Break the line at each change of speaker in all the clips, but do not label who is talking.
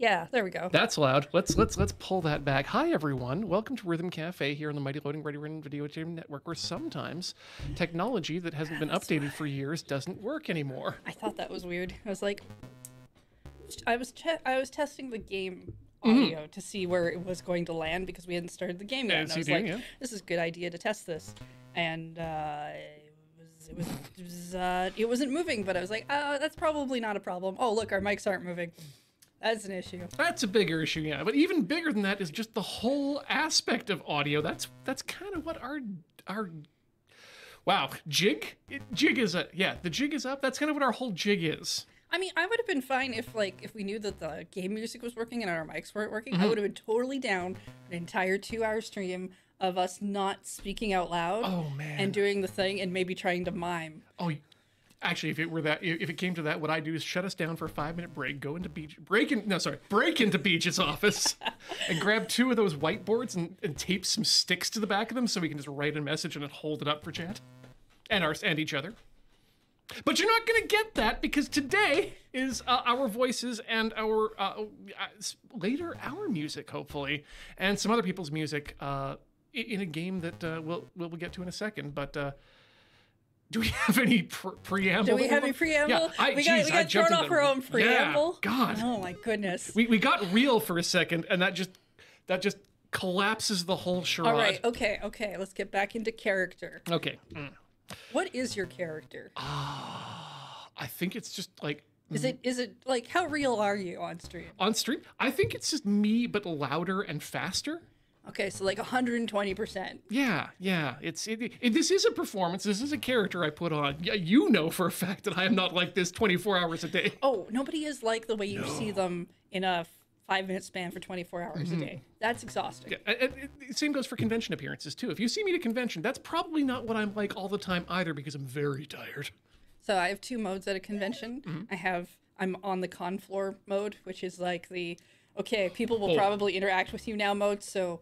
Yeah, there we go.
That's loud. Let's pull that back. Hi everyone. Welcome to Rhythm Cafe here on the Mighty Loading Ready Run Video Game Network, where sometimes technology that hasn't been updated for years doesn't work anymore.
I thought that was weird. I was like, I was testing the game audio to see where it was going to land because we hadn't started the game yet. And I was like, this is a good idea to test this. And it wasn't moving, but I was like, that's probably not a problem. Oh, look, our mics aren't moving. That's an issue.
That's a bigger issue, yeah. But even bigger than that is just the whole aspect of audio. That's kind of what our wow, jig is the jig is up. That's kind of what our whole jig is.
I mean, I would have been fine if we knew that the game music was working and our mics weren't working. I would have been totally down an entire 2-hour stream of us not speaking out loud.
Oh man.
And doing the thing and maybe trying to mime.
Oh. Actually, if it came to that, what I do is shut us down for a 5-minute break, break into Beach's office, and grab 2 of those whiteboards and tape some sticks to the back of them so we can just write a message and then hold it up for chat and each other. But you're not gonna get that because today is our voices and our later our music, hopefully, and some other people's music in a game that we'll get to in a second, but. Do we have any preamble?
Do we have any preamble?
Yeah,
we got thrown off our own preamble.
Yeah, God.
Oh my goodness.
We got real for a second, and that just collapses the whole charade.
All right. Okay. Let's get back into character.
Okay.
What is your character?
I think it's just like.
Is it like how real are you on stream?
On stream, I think it's just me, but louder and faster.
Okay, so like 120%.
Yeah. This is a performance. This is a character I put on. Yeah, you know for a fact that I am not like this 24 hours a day.
Oh, nobody is like the way you see them in a 5-minute span for 24 hours a day. That's exhausting.
Yeah, same goes for convention appearances too. If you see me at a convention, that's probably not what I'm like all the time either because I'm very tired.
So I have 2 modes at a convention. I'm on the con floor mode, which is like the people will probably interact with you now mode, so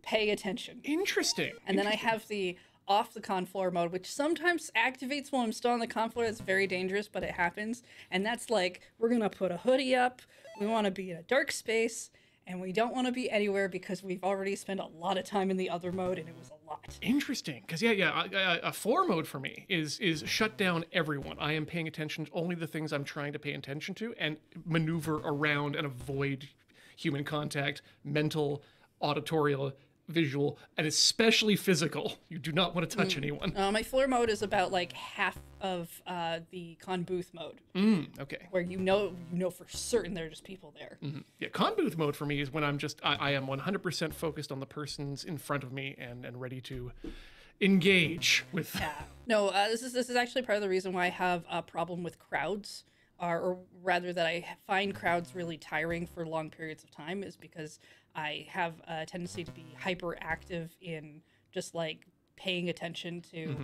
pay attention.
Interesting.
And then I have the off the con floor mode, which sometimes activates while I'm still on the con floor. It's very dangerous, but it happens. And that's like, we're going to put a hoodie up. We want to be in a dark space. And we don't want to be anywhere because we've already spent a lot of time in the other mode, and it was a lot.
Interesting. Because, a floor mode for me is shut down everyone. I am paying attention to only the things I'm trying to pay attention to and maneuver around and avoid human contact, mental, auditorial, visual, and especially physical. You do not want to touch anyone.
My floor mode is about like half of the con booth mode.
Okay.
Where you know for certain there are just people there.
Yeah, con booth mode for me is when I am 100% focused on the persons in front of me and ready to engage with.
Yeah. No, this is actually part of the reason why I have a problem with crowds. Or rather that I find crowds really tiring for long periods of time is because I have a tendency to be hyperactive in just like paying attention to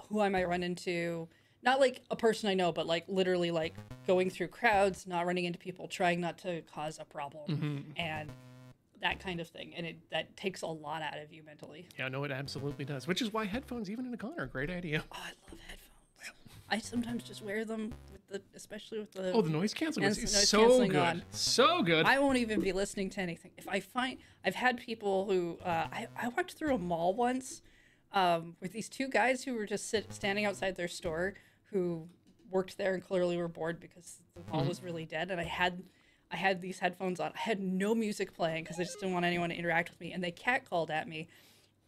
who I might run into. Not like a person I know, but like literally like going through crowds, not running into people, trying not to cause a problem and that kind of thing. And that takes a lot out of you mentally.
Yeah, no, it absolutely does. Which is why headphones, even in a con, are a great idea.
Oh, I love headphones. I sometimes just wear them especially with the
the noise canceling is so good. On. So good.
I won't even be listening to anything. If I find I've had people who I walked through a mall once with these 2 guys who were just standing outside their store who worked there and clearly were bored because the mall was really dead, and I had these headphones on. I had no music playing because I just didn't want anyone to interact with me, and they catcalled at me,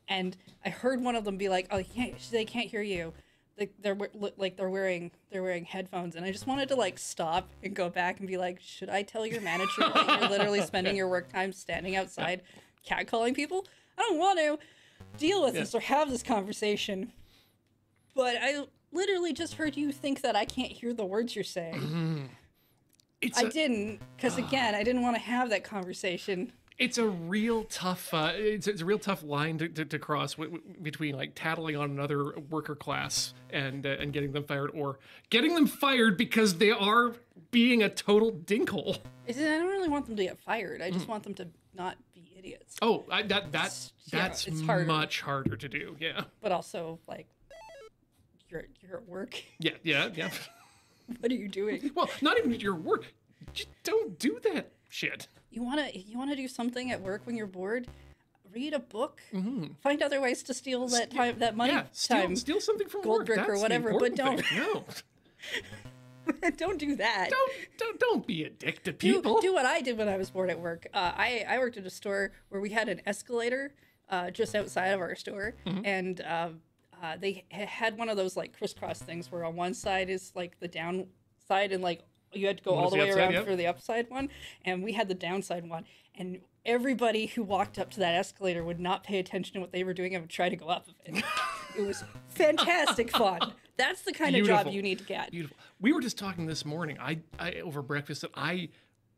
and I heard one of them be like, "Oh, they can't hear you." They're wearing headphones, and I just wanted to like stop and go back and be like, should I tell your manager that you're literally spending your work time standing outside catcalling people? I don't want to deal with this or have this conversation, but I literally just heard you think that I can't hear the words you're saying. I didn't, because again, I didn't want to have that conversation.
It's a real tough. It's a real tough line to cross between like tattling on another worker class and getting them fired, or getting them fired because they are being a total dinkhole.
I don't really want them to get fired. I just want them to not be idiots.
Oh, that's much harder to do. Yeah.
But also, like, you're at work.
Yeah.
What are you doing?
Well, not even at your work. Just don't do that. shit.
You wanna do something at work when you're bored? Read a book. Find other ways to steal that time, that money.
Yeah, steal something from
Gold
work.
brick
That's
or whatever,
the
but
important
don't
thing. No.
don't do that.
Don't be a dick to people.
Do what I did when I was bored at work. I worked at a store where we had an escalator just outside of our store, and they had one of those like crisscross things where on one side is like the downside, and like you had to go all the way around for the upside one, and we had the downside one, and everybody who walked up to that escalator would not pay attention to what they were doing and would try to go up of it. It was fantastic fun. That's the kind of job you need to get.
Beautiful. We were just talking this morning, I over breakfast, that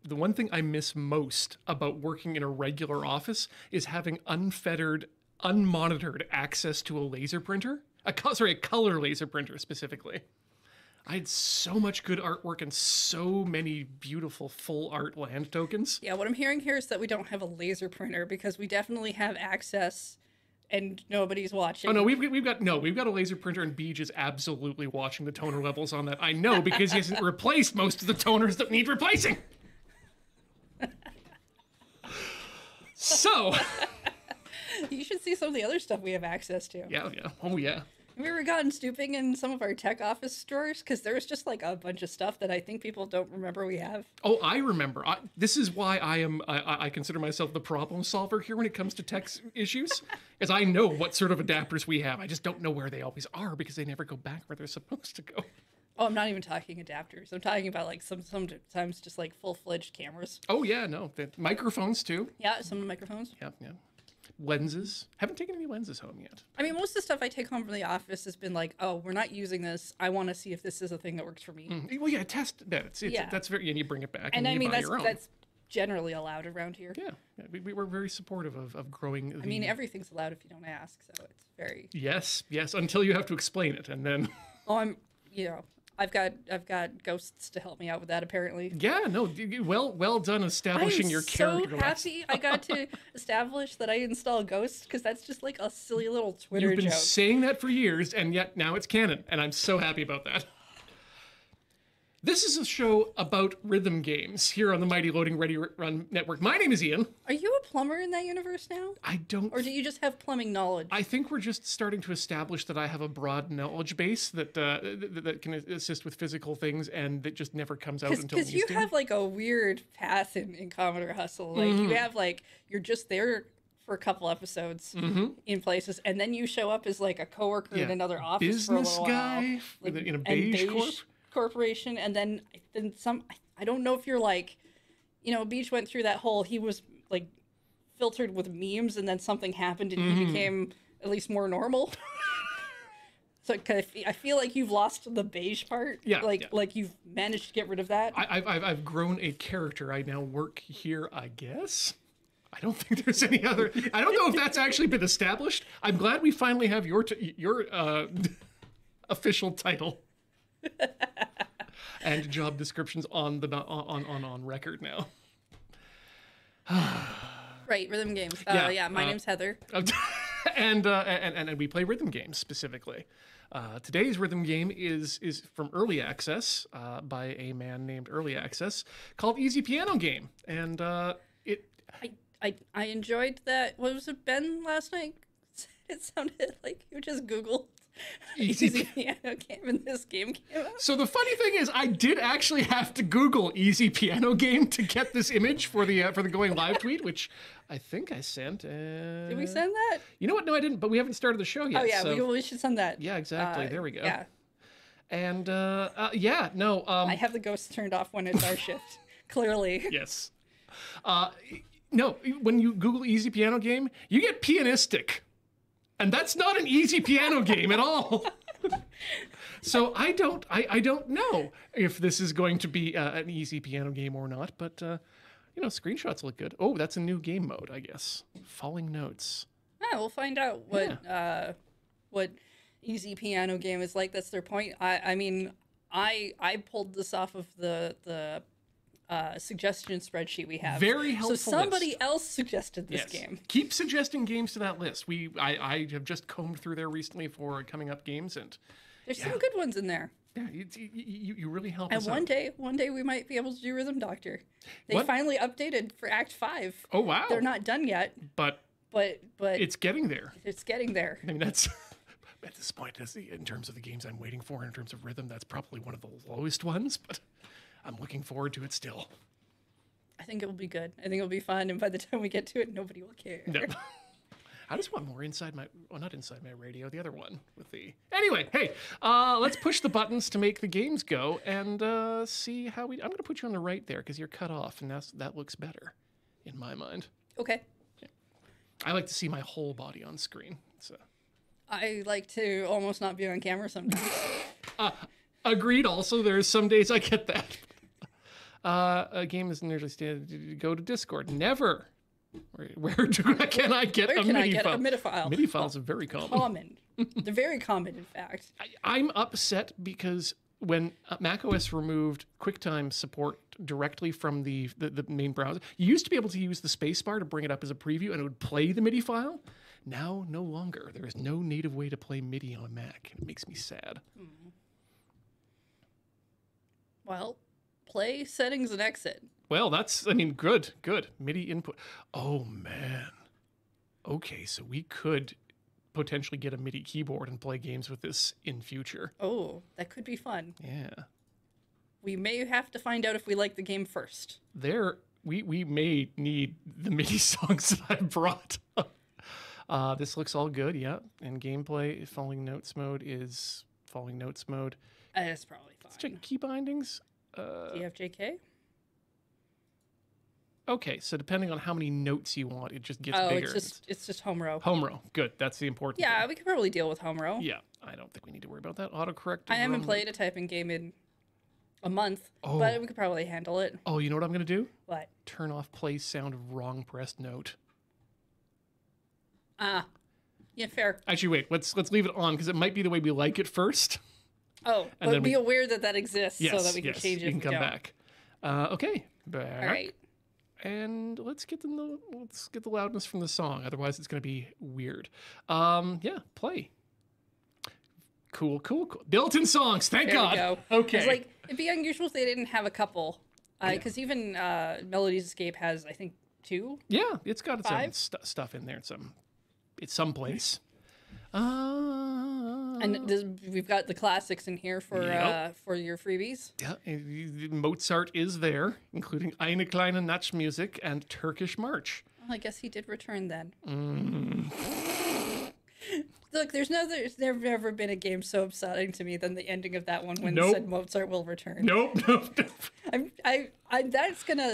the one thing I miss most about working in a regular office is having unfettered, unmonitored access to a laser printer. A color laser printer specifically. I had so much good artwork and so many beautiful full art land tokens.
Yeah, what I'm hearing here is that we don't have a laser printer because we definitely have access and nobody's watching.
Oh no, we've got a laser printer, and Beej is absolutely watching the toner levels on that. I know, because he hasn't replaced most of the toners that need replacing. So
you should see some of the other stuff we have access to.
Yeah. Oh yeah.
Have you ever gotten snooping in some of our tech office drawers? Because there's just like a bunch of stuff that I think people don't remember we have.
Oh, I remember. This is why I consider myself the problem solver here when it comes to tech issues, because I know what sort of adapters we have. I just don't know where they always are because they never go back where they're supposed to go.
Oh, I'm not even talking adapters. I'm talking about like sometimes just like full-fledged cameras.
Oh yeah, no, microphones too.
Yeah, some microphones.
Yeah. Lenses. Haven't taken any lenses home yet.
I mean, most of the stuff I take home from the office has been like, oh, we're not using this. I want to see if this is a thing that works for me.
Well, yeah, test that. That's very, and you bring it back and
I
you
mean,
buy your own.
That's generally allowed around here.
Yeah. We were very supportive of growing.
I mean, everything's allowed if you don't ask, so it's very...
Yes, until you have to explain it, and then...
Oh, I've got ghosts to help me out with that, apparently.
Yeah, no, well done establishing your character.
I'm so happy I got to establish that I install ghosts, because that's just like a silly little Twitter joke.
You've been saying that for years, and yet now it's canon, and I'm so happy about that. This is a show about rhythm games here on the Mighty Loading Ready Run Network. My name is Ian.
Are you a plumber in that universe now?
I don't...
Or do you just have plumbing knowledge?
I think we're just starting to establish that I have a broad knowledge base that that can assist with physical things, and that just never comes out until...
Because you have like a weird path in Commodore Hustle. Like you have like, you're just there for a couple episodes in places, and then you show up as like a coworker in another office
business
for a little
guy
while. Like,
in a beige
corporation, and then some... I don't know if you're like... Beach went through that whole... He was like filtered with memes, and then something happened and he became at least more normal. So I feel like you've lost the beige part.
Yeah.
Like you've managed to get rid of that.
I've grown a character. I now work here, I guess. I don't think there's any other... I don't know if that's actually been established. I'm glad we finally have your official title. And job descriptions on record now.
Right, rhythm games. My name's Heather.
And we play rhythm games specifically. Today's rhythm game is from Early Access by a man named Early Access called EasyPianoGame, and
I enjoyed that. What was it, Ben last night? It sounded like you just Googled Easy Piano Game and this game came out.
So the funny thing is, I did actually have to Google Easy Piano Game to get this image for the going live tweet, which I think I sent.
Did we send that?
You know what? No, I didn't. But we haven't started the show yet.
Oh yeah,
so...
we should send that.
Yeah, exactly. There we go.
Yeah.
And
I have the ghosts turned off when it's our shift. Clearly.
Yes. No, when you Google Easy Piano Game, you get pianistic. And that's not an easy piano game at all. So I don't know if this is going to be an easy piano game or not, but screenshots look good. Oh, that's a new game mode, I guess. Falling notes.
Yeah, we'll find out what easy piano game is like. That's their point. I mean, I pulled this off of the suggestion spreadsheet we have.
Very helpful.
So somebody else suggested this game.
Keep suggesting games to that list. I have just combed through there recently for coming up games, and
there's some good ones in there.
Yeah, you really help
And
us
one
out.
day we might be able to do Rhythm Doctor. They
What?
finally updated for Act 5.
Oh, wow.
They're not done yet,
But
but
it's getting there.
it's getting there.
I mean, that's at this point, in terms of the games I'm waiting for, in terms of rhythm, that's probably one of the lowest ones, but I'm looking forward to it still.
I think it will be good. I think it'll be fun, and by the time we get to it, nobody will care.
No. I just want more not inside my radio, the other one with the. Anyway, hey, let's push the buttons to make the games go and see how we. I'm going to put you on the right there because you're cut off, and that looks better, in my mind.
Okay.
Yeah. I like to see my whole body on screen. So.
I like to almost not be on camera sometimes.
Agreed. Also, there's some days I get that. A game is usually standard. Go to Discord. Never. Where can I get a MIDI file?
A MIDI file?
MIDI files are very common.
They're very common, in fact.
I'm upset because when macOS removed QuickTime support directly from the main browser, you used to be able to use the spacebar to bring it up as a preview, and it would play the MIDI file. Now, no longer. There is no native way to play MIDI on a Mac. It makes me sad.
Well, play, settings, and exit.
Well, good. MIDI input. Oh, man. Okay, so we could potentially get a MIDI keyboard and play games with this in future.
Oh, that could be fun.
Yeah.
We may have to find out if we like the game first.
We may need the MIDI songs that I brought. This looks all good, yeah. And gameplay, falling notes mode is falling notes mode.
That's probably fine.
Let's check key bindings.
DFJK?
Okay, so depending on how many notes you want, it just gets bigger.
It's just home row.
Home row, good. That's the important
Yeah,
thing.
we could probably deal with home row.
Yeah, I don't think we need to worry about that. Autocorrect.
I haven't played a typing game in a month, but we could probably handle it.
Oh, you know what I'm going to do?
What?
Turn off play sound of wrong pressed note.
Yeah, fair.
Actually, wait. Let's leave it on because it might be the way we like it first.
Oh,
And
but
then
be aware that exists so that we can
yes,
change it.
You can come
don't.
back. Okay. Back.
All right.
And let's get the loudness from the song. Otherwise, it's going to be weird. Yeah, play. Cool. Built-in songs. Thank
There
God.
we go.
Okay.
It's like it'd be unusual if they didn't have a couple, because even Melody's Escape has, I think, 2.
Yeah, it's got its own
5?
stuff in there. It's someplace.
And we've got the classics in here for your freebies.
Yeah, Mozart is there, including Eine kleine Nachtmusik and Turkish March.
Well, I guess he did return then. Look, there's never been a game so upsetting to me than the ending of that one when it said Mozart will return.
Nope.
That's gonna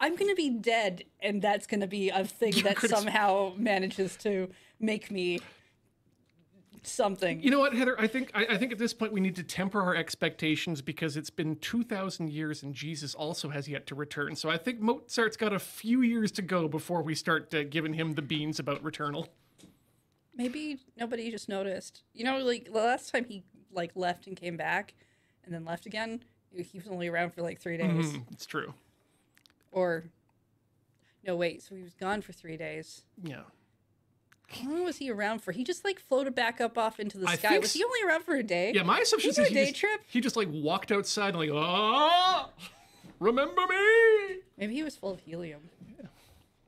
I'm gonna be dead, and that's gonna be a thing that somehow manages to make me something.
You know what, Heather? I think at this point we need to temper our expectations because it's been 2,000 years and Jesus also has yet to return. So I think Mozart's got a few years to go before we start giving him the beans about Returnal.
Maybe nobody just noticed. You know, like the last time he left and came back, and then left again, he was only around for 3 days.
It's true.
Or no, wait. So he was gone for 3 days.
Yeah.
How long was he around for? He just floated back up off into the sky.
think
Was he only around for a day?
Yeah, my assumption is
a
he
day
just,
trip.
He just walked outside and remember me.
Maybe he was full of helium.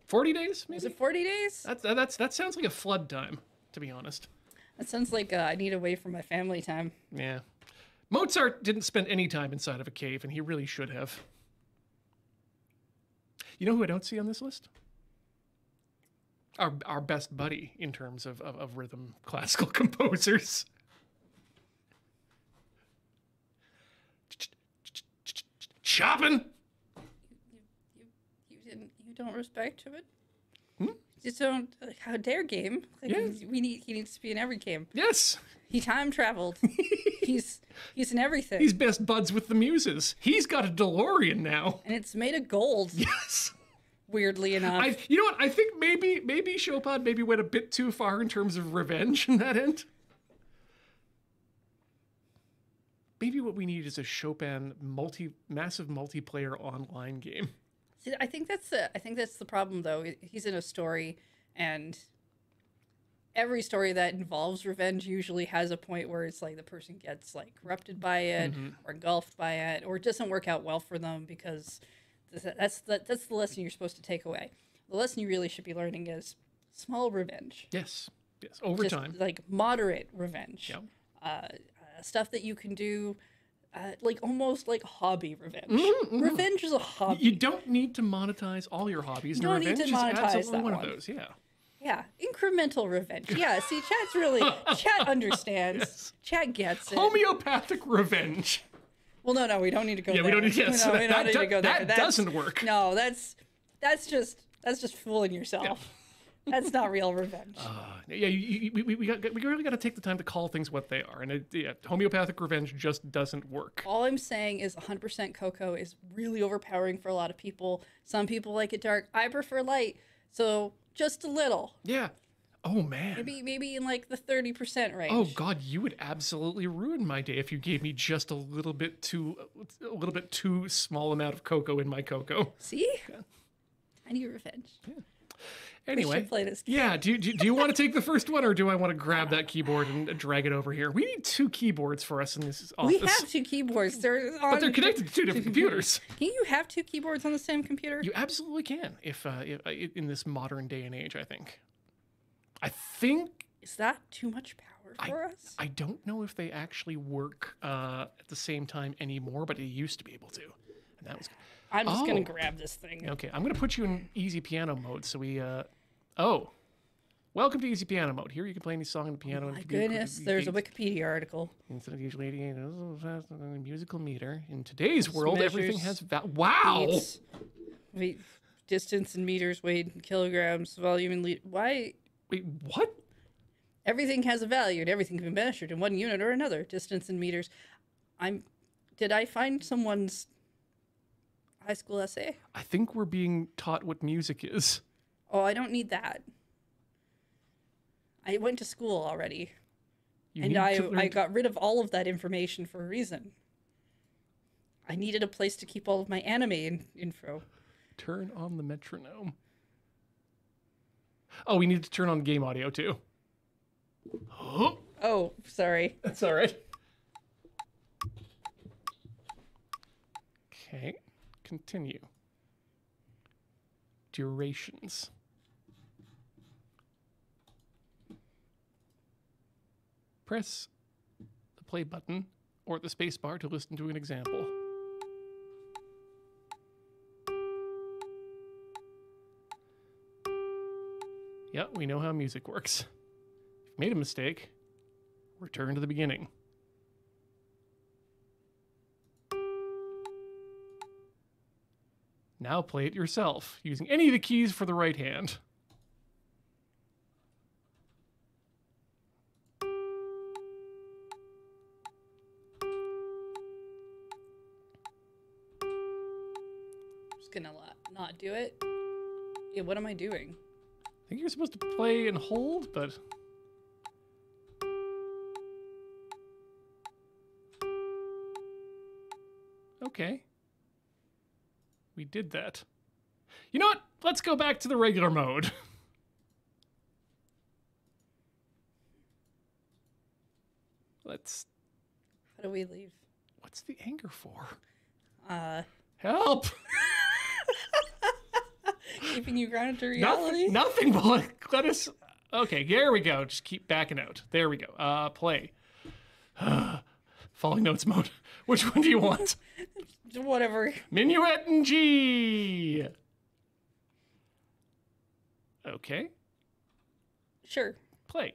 40 days, maybe?
Was it 40 days?
That sounds like a flood time, to be honest.
That sounds like I need away from my family time.
Yeah. Mozart didn't spend any time inside of a cave, and he really should have. You know who I don't see on this list? Our best buddy in terms of rhythm classical composers. Chopin!
You don't respect it? Just don't. How dare game?
Yeah.
He needs to be in every game.
Yes.
He time traveled. he's in everything.
He's best buds with the muses. He's got a DeLorean now.
And it's made of gold.
Yes.
Weirdly enough.
You know what? I think maybe Chopin went a bit too far in terms of revenge in that end. Maybe what we need is a Chopin massive multiplayer online game.
See, I think that's the problem though. He's in a story, and every story that involves revenge usually has a point where it's like the person gets like corrupted by it or engulfed by it, or it doesn't work out well for them because that's the lesson you're supposed to take away. The lesson you really should be learning is small revenge.
Yes. Yes. Over
Just
time.
like moderate revenge.
Yep.
Stuff that you can do, like almost like hobby revenge. Revenge is a hobby.
You don't need to monetize all your hobbies.
You don't need to monetize
absolutely
that
one
one.
of those. Yeah.
Yeah, incremental revenge. Yeah, see, Chat understands.
Yes.
Chat gets it.
Homeopathic revenge.
Well, no, we don't need to go there.
We don't need, yes,
No, we don't need to go there.
That doesn't work.
No, that's just fooling yourself. That's not real revenge.
Yeah, we really got to take the time to call things what they are. And homeopathic revenge just doesn't work.
All I'm saying is 100% cocoa is really overpowering for a lot of people. Some people like it dark. I prefer light. So just a little.
Yeah. Oh, man.
Maybe in like the 30% range.
Oh, God, you would absolutely ruin my day if you gave me just a little bit too small amount of cocoa in my cocoa.
See? I need revenge.
Yeah. Anyway,
we should play this game.
Yeah, do you want to take the first one, or do I want to grab that keyboard and drag it over here? We need 2 keyboards for us in this office.
We have 2 keyboards.
But they're connected to 2 different computers.
Can you have 2 keyboards on the same computer?
You absolutely can, if in this modern day and age, I think.
Is that too much power for us?
I don't know if they actually work at the same time anymore, but it used to be able to. And that was.
I'm just going to grab this thing.
Okay, I'm going to put you in easy piano mode so we. Welcome to easy piano mode. Here you can play any song on the piano.
My goodness, there's a Wikipedia article.
Instead of usually 88 musical meter. In today's world, everything has wow.
Beats, distance in meters, weight in kilograms, volume in liters. Why?
Wait, what?
Everything has a value, and everything can be measured in one unit or another. Distance in meters. Did I find someone's high school essay?
I think we're being taught what music is.
Oh, I don't need that. I went to school already. I got rid of all of that information for a reason. I needed a place to keep all of my anime info.
Turn on the metronome. Oh, we need to turn on game audio too.
Oh, sorry.
That's all right. Okay, continue. Durations. Press the play button or the space bar to listen to an example. Yeah, we know how music works. If you made a mistake, return to the beginning. Now play it yourself, using any of the keys for the right hand.
Gonna not do it. Yeah, what am I doing?
I think you're supposed to play and hold, but... Okay. We did that. You know what? Let's go back to the regular mode. Let's...
How do we leave?
What's the anger for?
Help!
Help!
Keeping you grounded to reality?
Nothing will let us... Okay, there we go. Just keep backing out. There we go. Play. Falling notes mode. Which one do you want?
Whatever.
Minuet in G! Okay.
Sure.
Play.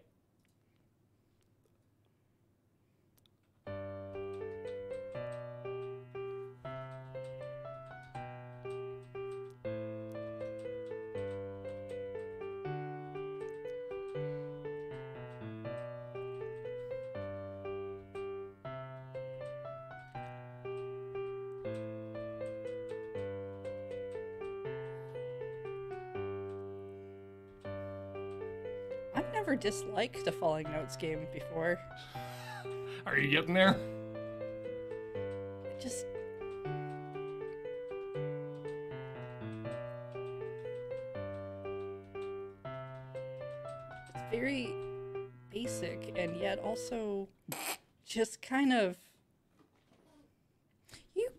I've never disliked a falling notes game before.
Are you getting there?
Just... It's very basic and yet also just kind of.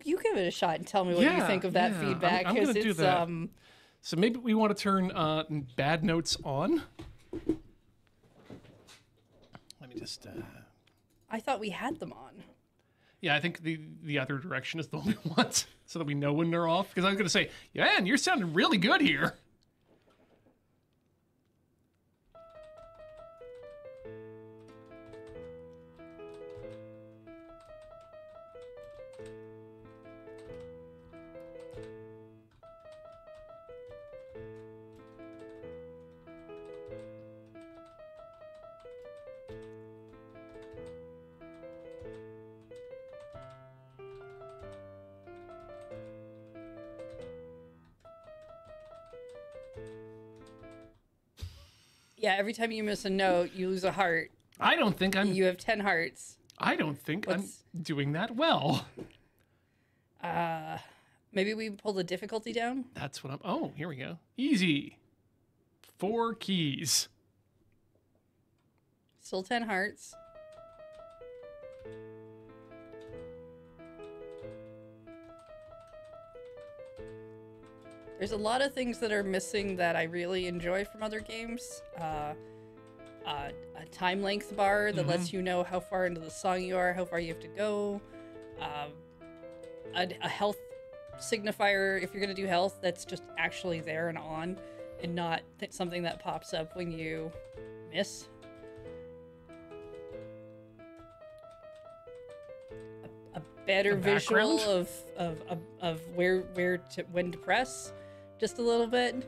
You give it a shot and tell me what you think of that feedback.
I'm gonna do that. So maybe we want to turn bad notes on. Let me just.
I thought we had them on.
Yeah, I think the other direction is the only one, so that we know when they're off. Because I was gonna say, yeah, man, you're sounding really good here.
Yeah, every time you miss a note, you lose a heart.
I don't think I'm.
You have 10 hearts.
I don't think I'm doing that well.
Maybe we pull the difficulty down?
That's what I'm. Oh, here we go. Easy. 4 keys.
Still 10 hearts. There's a lot of things that are missing that I really enjoy from other games. A time length bar that lets you know how far into the song you are, how far you have to go. A health signifier, if you're going to do health, that's just actually there and on, and not something that pops up when you miss. A better visual of when to press, just a little bit.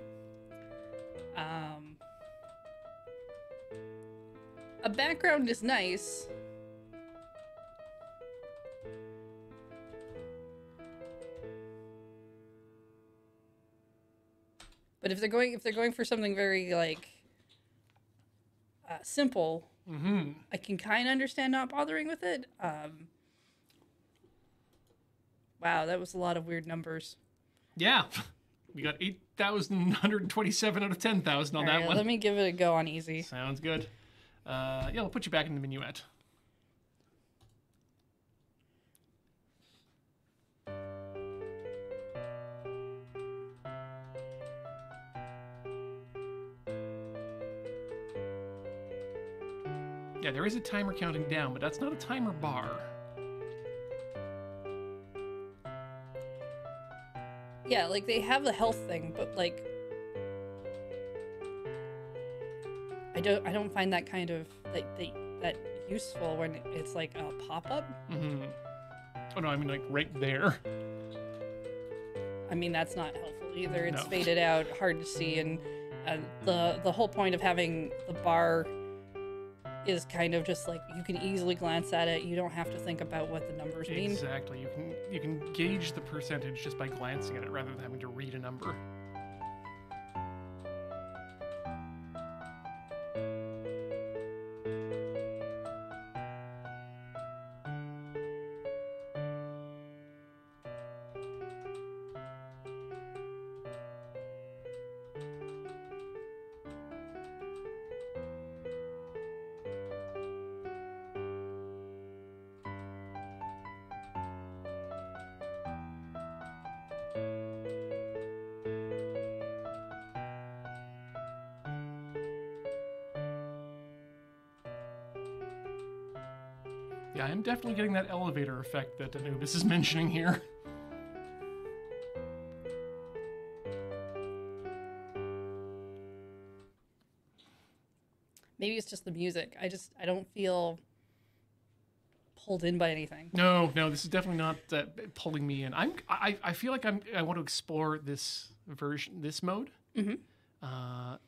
A background is nice. But if they're going for something very like simple, I can kind of understand not bothering with it. Wow, that was a lot of weird numbers.
Yeah, we got 8,127 out of 10,000 on that one.
Let me give it a go on easy.
Sounds good. Yeah, we'll put you back in the minuet. Yeah, there is a timer counting down, but that's not a timer bar.
Yeah, like they have the health thing, but like I don't find that kind of that useful when it's like a pop-up.
Oh no, I mean like right there.
I mean that's not helpful either. It's
No.
faded out, hard to see, and the whole point of having the bar is kind of just like you can easily glance at it. You don't have to think about what the numbers mean.
Exactly. You can gauge the percentage just by glancing at it rather than having to read a number. Yeah, I'm definitely getting that elevator effect that Anubis is mentioning here.
Maybe it's just the music. I don't feel pulled in by anything.
No, this is definitely not pulling me in. I feel like I want to explore this version, this mode.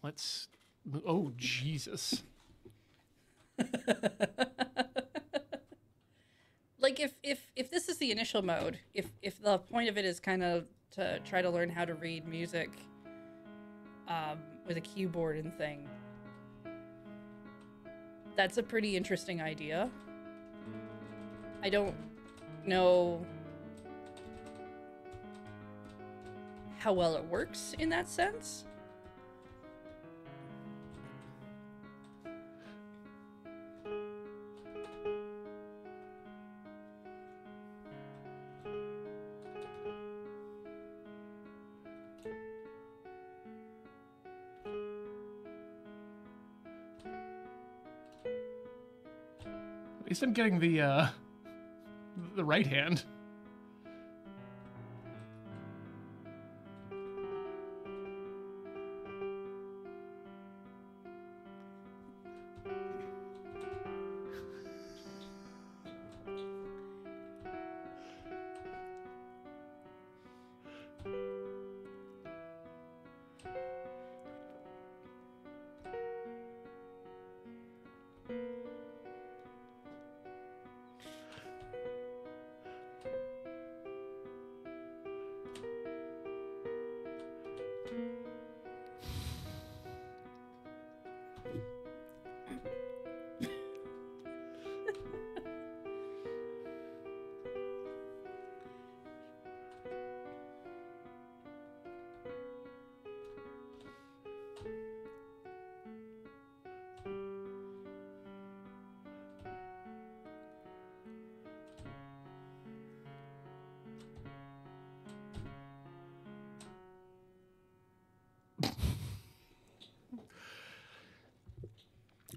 Let's. Oh Jesus.
Like if this is the initial mode, if the point of it is kind of to try to learn how to read music with a keyboard and thing, that's a pretty interesting idea. I don't know how well it works in that sense.
At least I'm getting the right hand.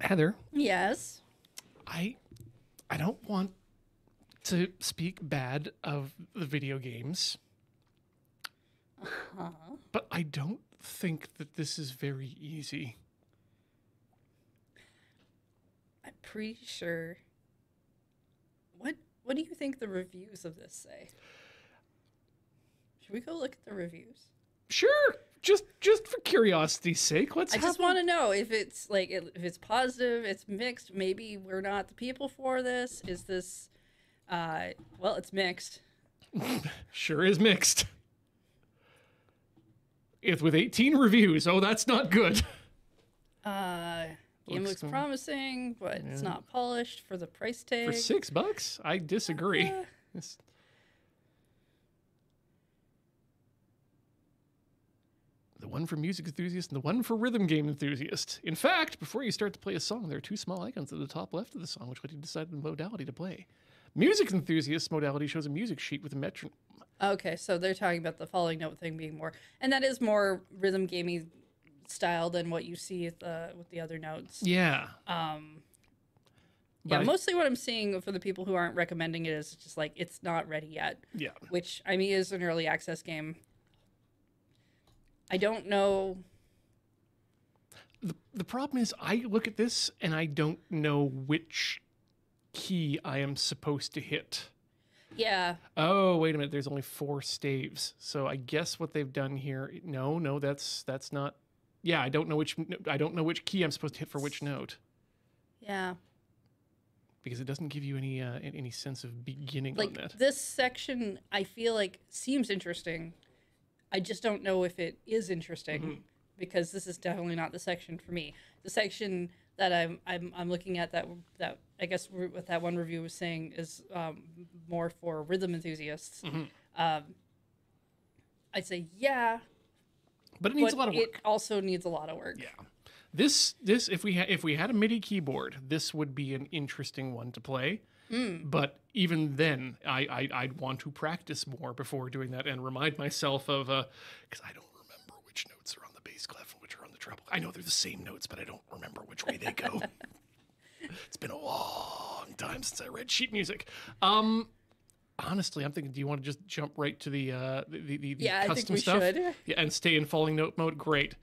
Heather,
Yes.
I don't want to speak bad of the video games, but I don't think that this is very easy.
I'm pretty sure. What do you think the reviews of this say? Should we go look at the reviews?
Sure, just for curiosity's sake, let's.
I just want to know if it's like if it's positive, it's mixed. Maybe we're not the people for this. Is this? Well, it's mixed.
Sure is mixed. If with 18 reviews, oh, that's not good.
Game looks promising, but it's not polished for the price tag.
For $6? I disagree. The one for music enthusiasts and the one for rhythm game enthusiasts. In fact, before you start to play a song, there are two small icons at the top left of the song, which let you decide the modality to play. Music enthusiasts modality shows a music sheet with a metronome.
Okay, so they're talking about the falling note thing being more, and that is more rhythm gamey style than what you see with the other notes.
Yeah.
Yeah, mostly what I'm seeing for the people who aren't recommending it is just like it's not ready yet.
Yeah.
Which I mean is an early access game. I don't know.
The problem is I look at this and I don't know which key I am supposed to hit.
Yeah.
Oh, wait a minute. There's only 4 staves. So I guess what they've done here. No, that's not. Yeah, I don't know which key I'm supposed to hit for which note.
Yeah.
Because it doesn't give you any sense of beginning on that.
This section I feel like seems interesting. I just don't know if it is interesting because this is definitely not the section for me. The section that I'm looking at that I guess what that one review was saying is more for rhythm enthusiasts. I'd say yeah,
but it needs a lot of work.
It also needs a lot of work.
Yeah, this if we had a MIDI keyboard, this would be an interesting one to play. But even then, I'd want to practice more before doing that and remind myself of because I don't remember which notes are on the bass clef and which are on the treble. I know they're the same notes, but I don't remember which way they go. It's been a long time since I read sheet music. Honestly, I'm thinking, do you want to just jump right to the custom stuff?
Should.
Yeah, and stay in falling note mode. Great.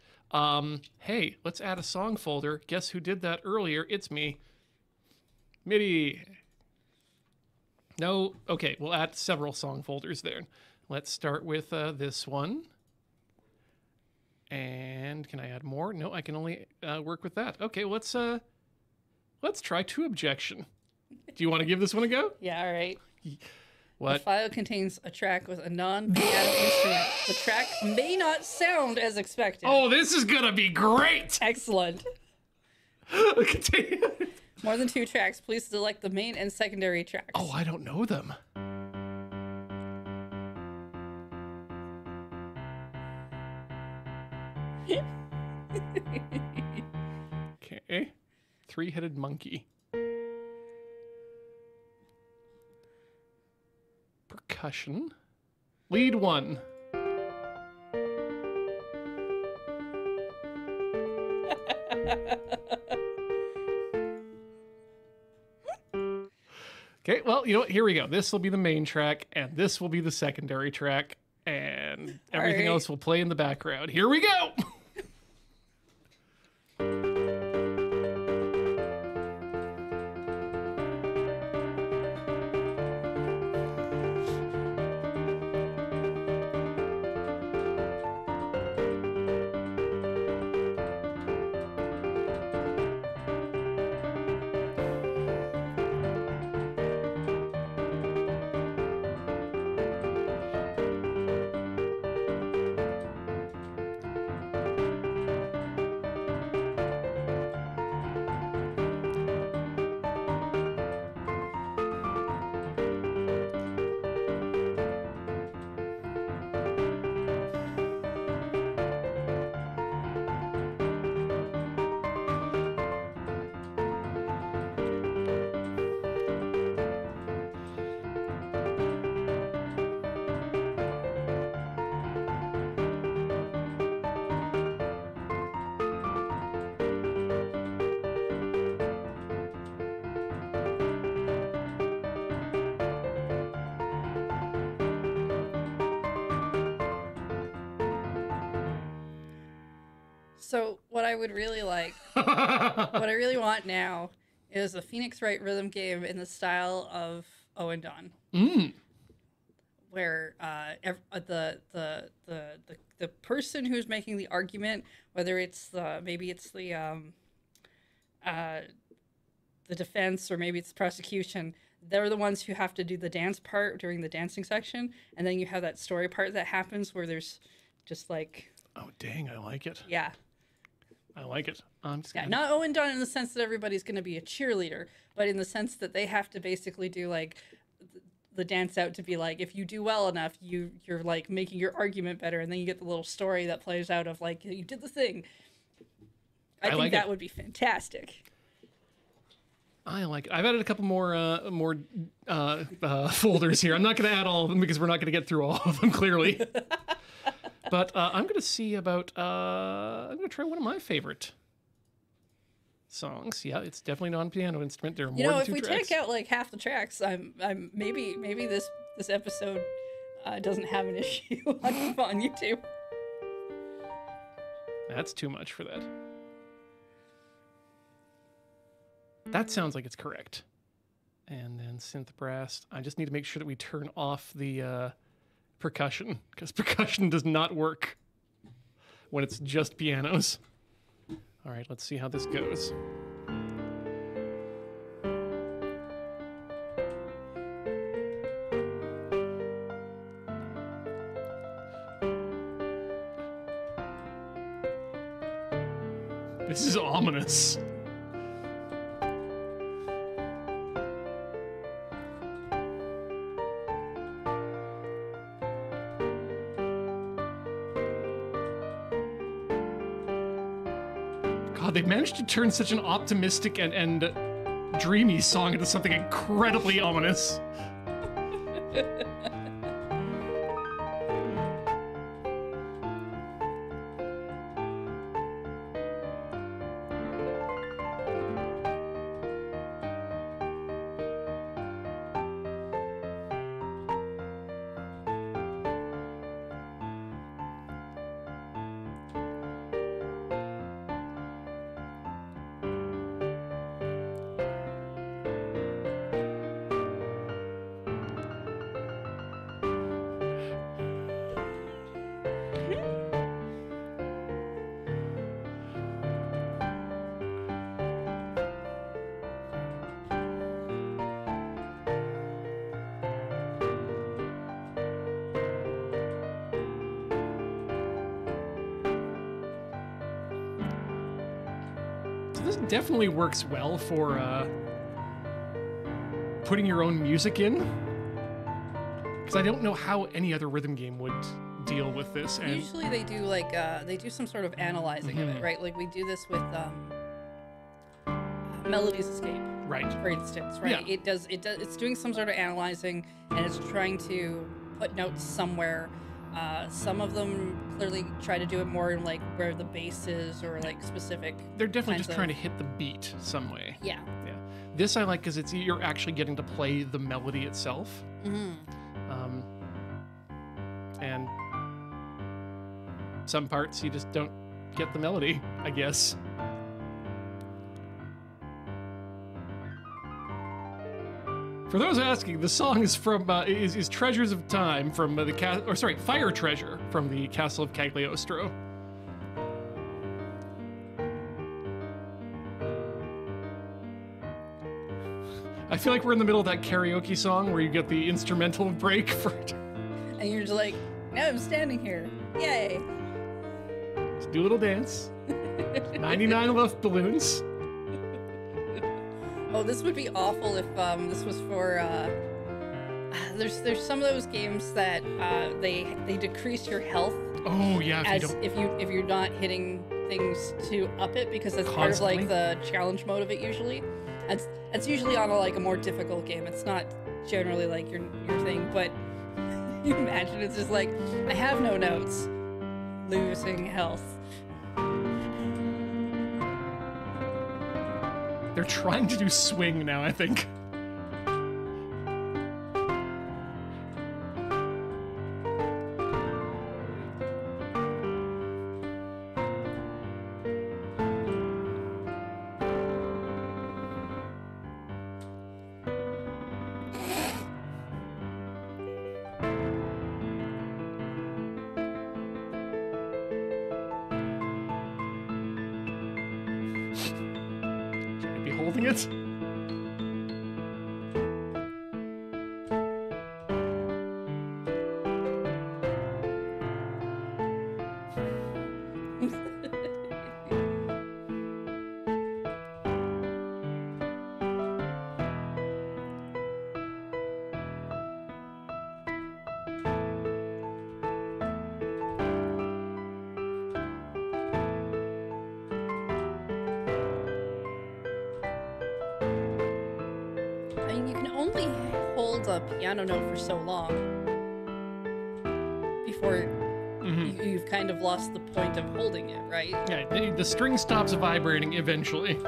Hey, let's add a song folder. Guess who did that earlier? It's me. MIDI. No, okay, we'll add several song folders there. Let's start with this one. And can I add more? No, I can only work with that. Okay, let's try 2 objection. Do you want to give this one a go?
Yeah, all right.
What?
The file contains a track with a non-piano instrument. The track may not sound as expected.
Oh, this is gonna be great!
Excellent. More than 2 tracks. Please select the main and secondary tracks.
Oh, I don't know them. Okay. 3-headed monkey. Percussion. Lead 1. Okay, well, you know what? Here we go. This will be the main track, and this will be the secondary track, and everything else will play in the background. Here we go!
So what I would really like, what I really want now, is a Phoenix Wright rhythm game in the style of Owen Don, where the person who's making the argument, whether it's maybe it's the defense or maybe it's the prosecution, they're the ones who have to do the dance part during the dancing section, and then you have that story part that happens where there's just like,
oh dang, I like it.
Yeah.
I like it.
Yeah, not Owen Don in the sense that everybody's going to be a cheerleader, but in the sense that they have to basically do like the dance out to be like, if you do well enough, you're like making your argument better, and then you get the little story that plays out of like, you did the thing. I think that would be fantastic.
I like it. I've added a couple more folders here. I'm not going to add all of them because we're not going to get through all of them clearly. But I'm going to see about, I'm going to try one of my favorite songs. Yeah, it's definitely non-piano instrument. There are more than two tracks.
If we take out like half the tracks, I'm maybe this episode doesn't have an issue on YouTube.
That's too much for that. That sounds like it's correct. And then synth brass. I just need to make sure that we turn off the percussion, because percussion does not work when it's just pianos. All right, let's see how this goes. This is ominous. God, they managed to turn such an optimistic and dreamy song into something incredibly ominous. This definitely works well for putting your own music in, because I don't know how any other rhythm game would deal with this. And
usually they do like they do some sort of analyzing of it, right? Like we do this with Melody's Escape,
right?
For instance, right? Yeah. It's doing some sort of analyzing, and it's trying to put notes somewhere. Some of them clearly try to do it more in like where the bass is or like specific.
They're definitely just trying to hit the beat some way.
Yeah.
Yeah. This I like because you're actually getting to play the melody itself. And some parts you just don't get the melody, I guess. For those asking, the song is from is Treasures of Time from Fire Treasure from the Castle of Cagliostro. I feel like we're in the middle of that karaoke song where you get the instrumental break for it.
And you're just like, now I'm standing here. Yay.
Let's do a little dance. 99 left balloons.
Oh, this would be awful if this was for there's some of those games that they decrease your health.
Oh yeah,
if you're not hitting things to up it, because that's part of like the challenge mode of it usually. That's usually on a more difficult game. It's not generally like your thing, but you imagine it's just like, I have no notes, losing health.
They're trying to do swing now, I think. Holding it.
You can only hold a piano note for so long before you've kind of lost the point of holding it, right?
Yeah, the string stops vibrating eventually.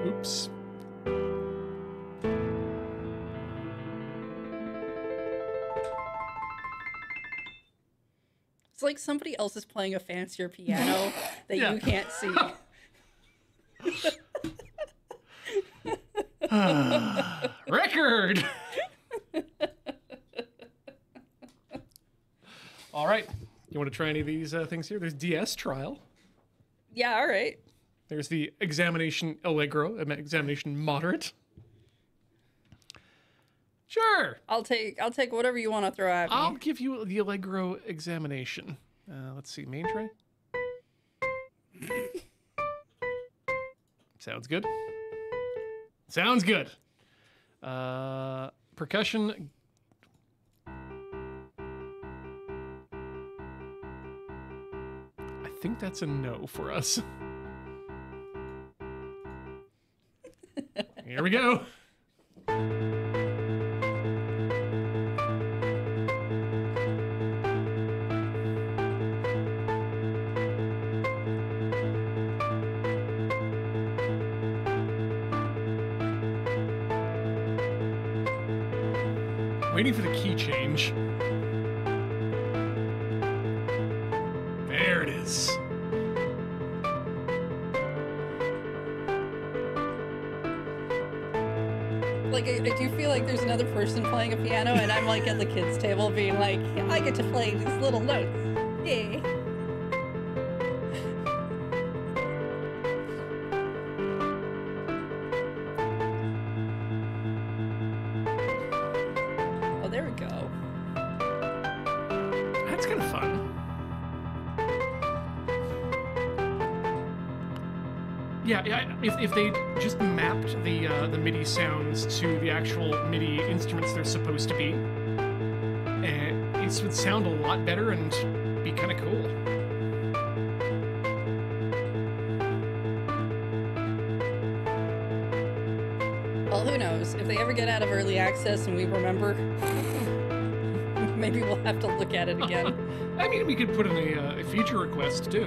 Oops.
It's like somebody else is playing a fancier piano that you can't see.
Record! All right. You want to try any of these things here? There's DS Trial.
Yeah, all right.
There's the Examination Allegro, Examination Moderate. Sure.
I'll take whatever you want to throw at me.
I'll give you the Allegro Examination. Let's see, main tray. Sounds good. Sounds good. Percussion. I think that's a no for us. Here we go. Waiting for the key change. There it is.
Like, I do feel like there's another person playing a piano, and I'm like at the kids' table being like, I get to play these little notes. Yay. Oh, there we go.
That's kind of fun. Yeah, if they just mapped the MIDI sounds to the actual MIDI instruments they're supposed to be, it would sound a lot better and be kind of cool.
Well, who knows? If they ever get out of early access and we remember, maybe we'll have to look at it again.
I mean, we could put in a feature request, too.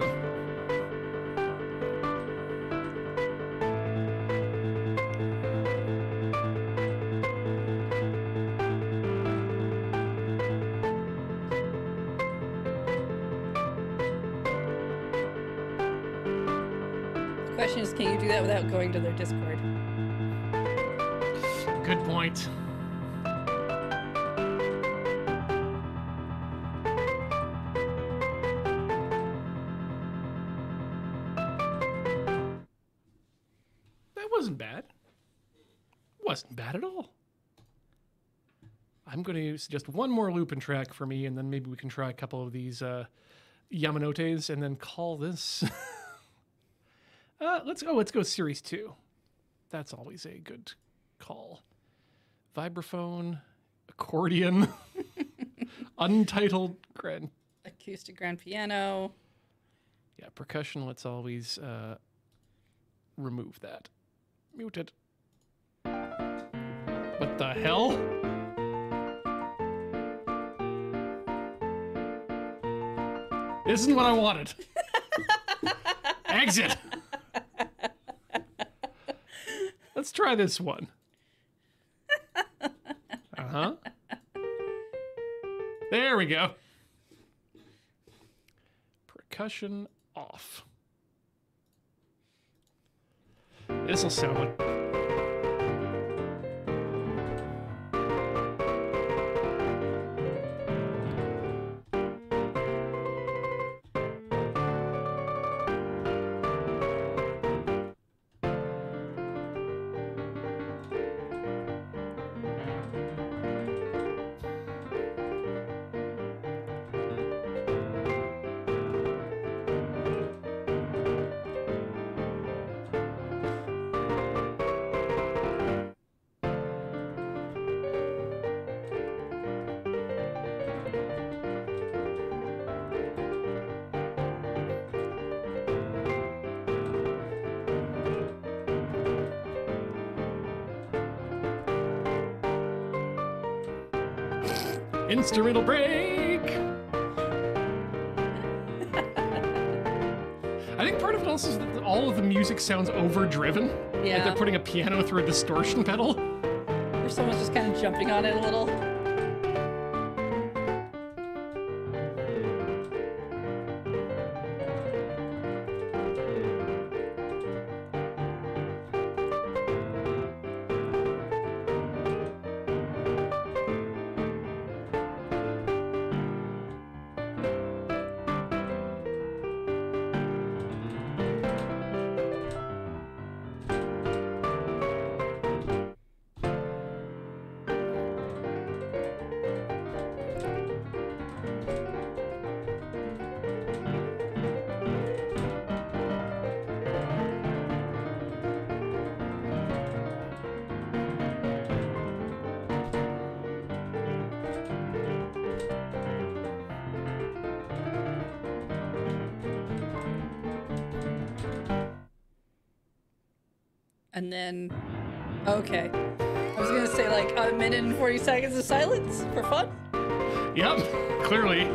The question is, can you do that without going to their Discord?
Good point. That wasn't bad. Wasn't bad at all. I'm going to suggest one more looping track for me, and then maybe we can try a couple of these Yamanotes, and then call this. Let's go Series 2. That's always a good call. Vibraphone, accordion, untitled grand...
Acoustic grand piano.
Yeah, percussion, let's always remove that. Mute it. What the hell? This isn't what I wanted. Exit. Let's try this one. Uh-huh. There we go. Percussion off. This'll sound like... Instrumental break! I think part of it also is that all of the music sounds overdriven.
Yeah.
Like they're putting a piano through a distortion pedal.
Or someone's just kind of jumping on it a little. And then, okay. I was gonna say like a minute and 40 seconds of silence for fun.
Yep, clearly.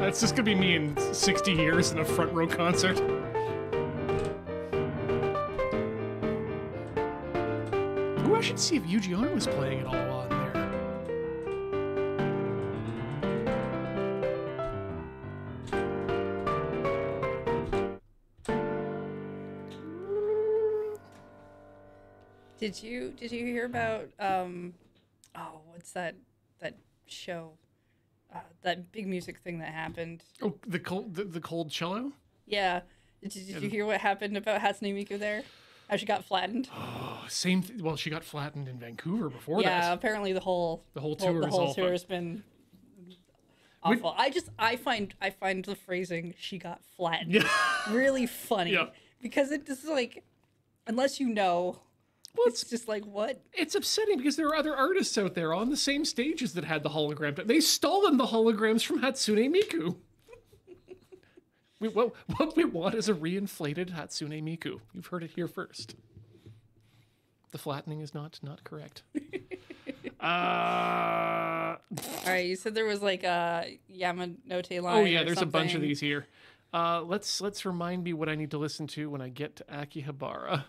That's just gonna be me in 60 years in a front row concert. Ooh, I should see if Yuji Ono was playing it all on there.
Did you hear about what's that show? That big music thing that happened.
Oh, the cold cello?
Yeah. Did you hear what happened about Hatsune Miku there? How she got flattened?
Oh, well, she got flattened in Vancouver before that.
Yeah, apparently the whole tour has been awful. I find the phrasing "she got flattened" really funny because it just like, unless you know. Well, it's just like, what?
It's upsetting because there are other artists out there on the same stages that had the hologram. They stolen the holograms from Hatsune Miku. What we want is a reinflated Hatsune Miku. You've heard it here first. The flattening is not correct.
All right, you said there was like a Yamanote line.
Oh yeah, there's a bunch of these here. Let's remind me what I need to listen to when I get to Akihabara,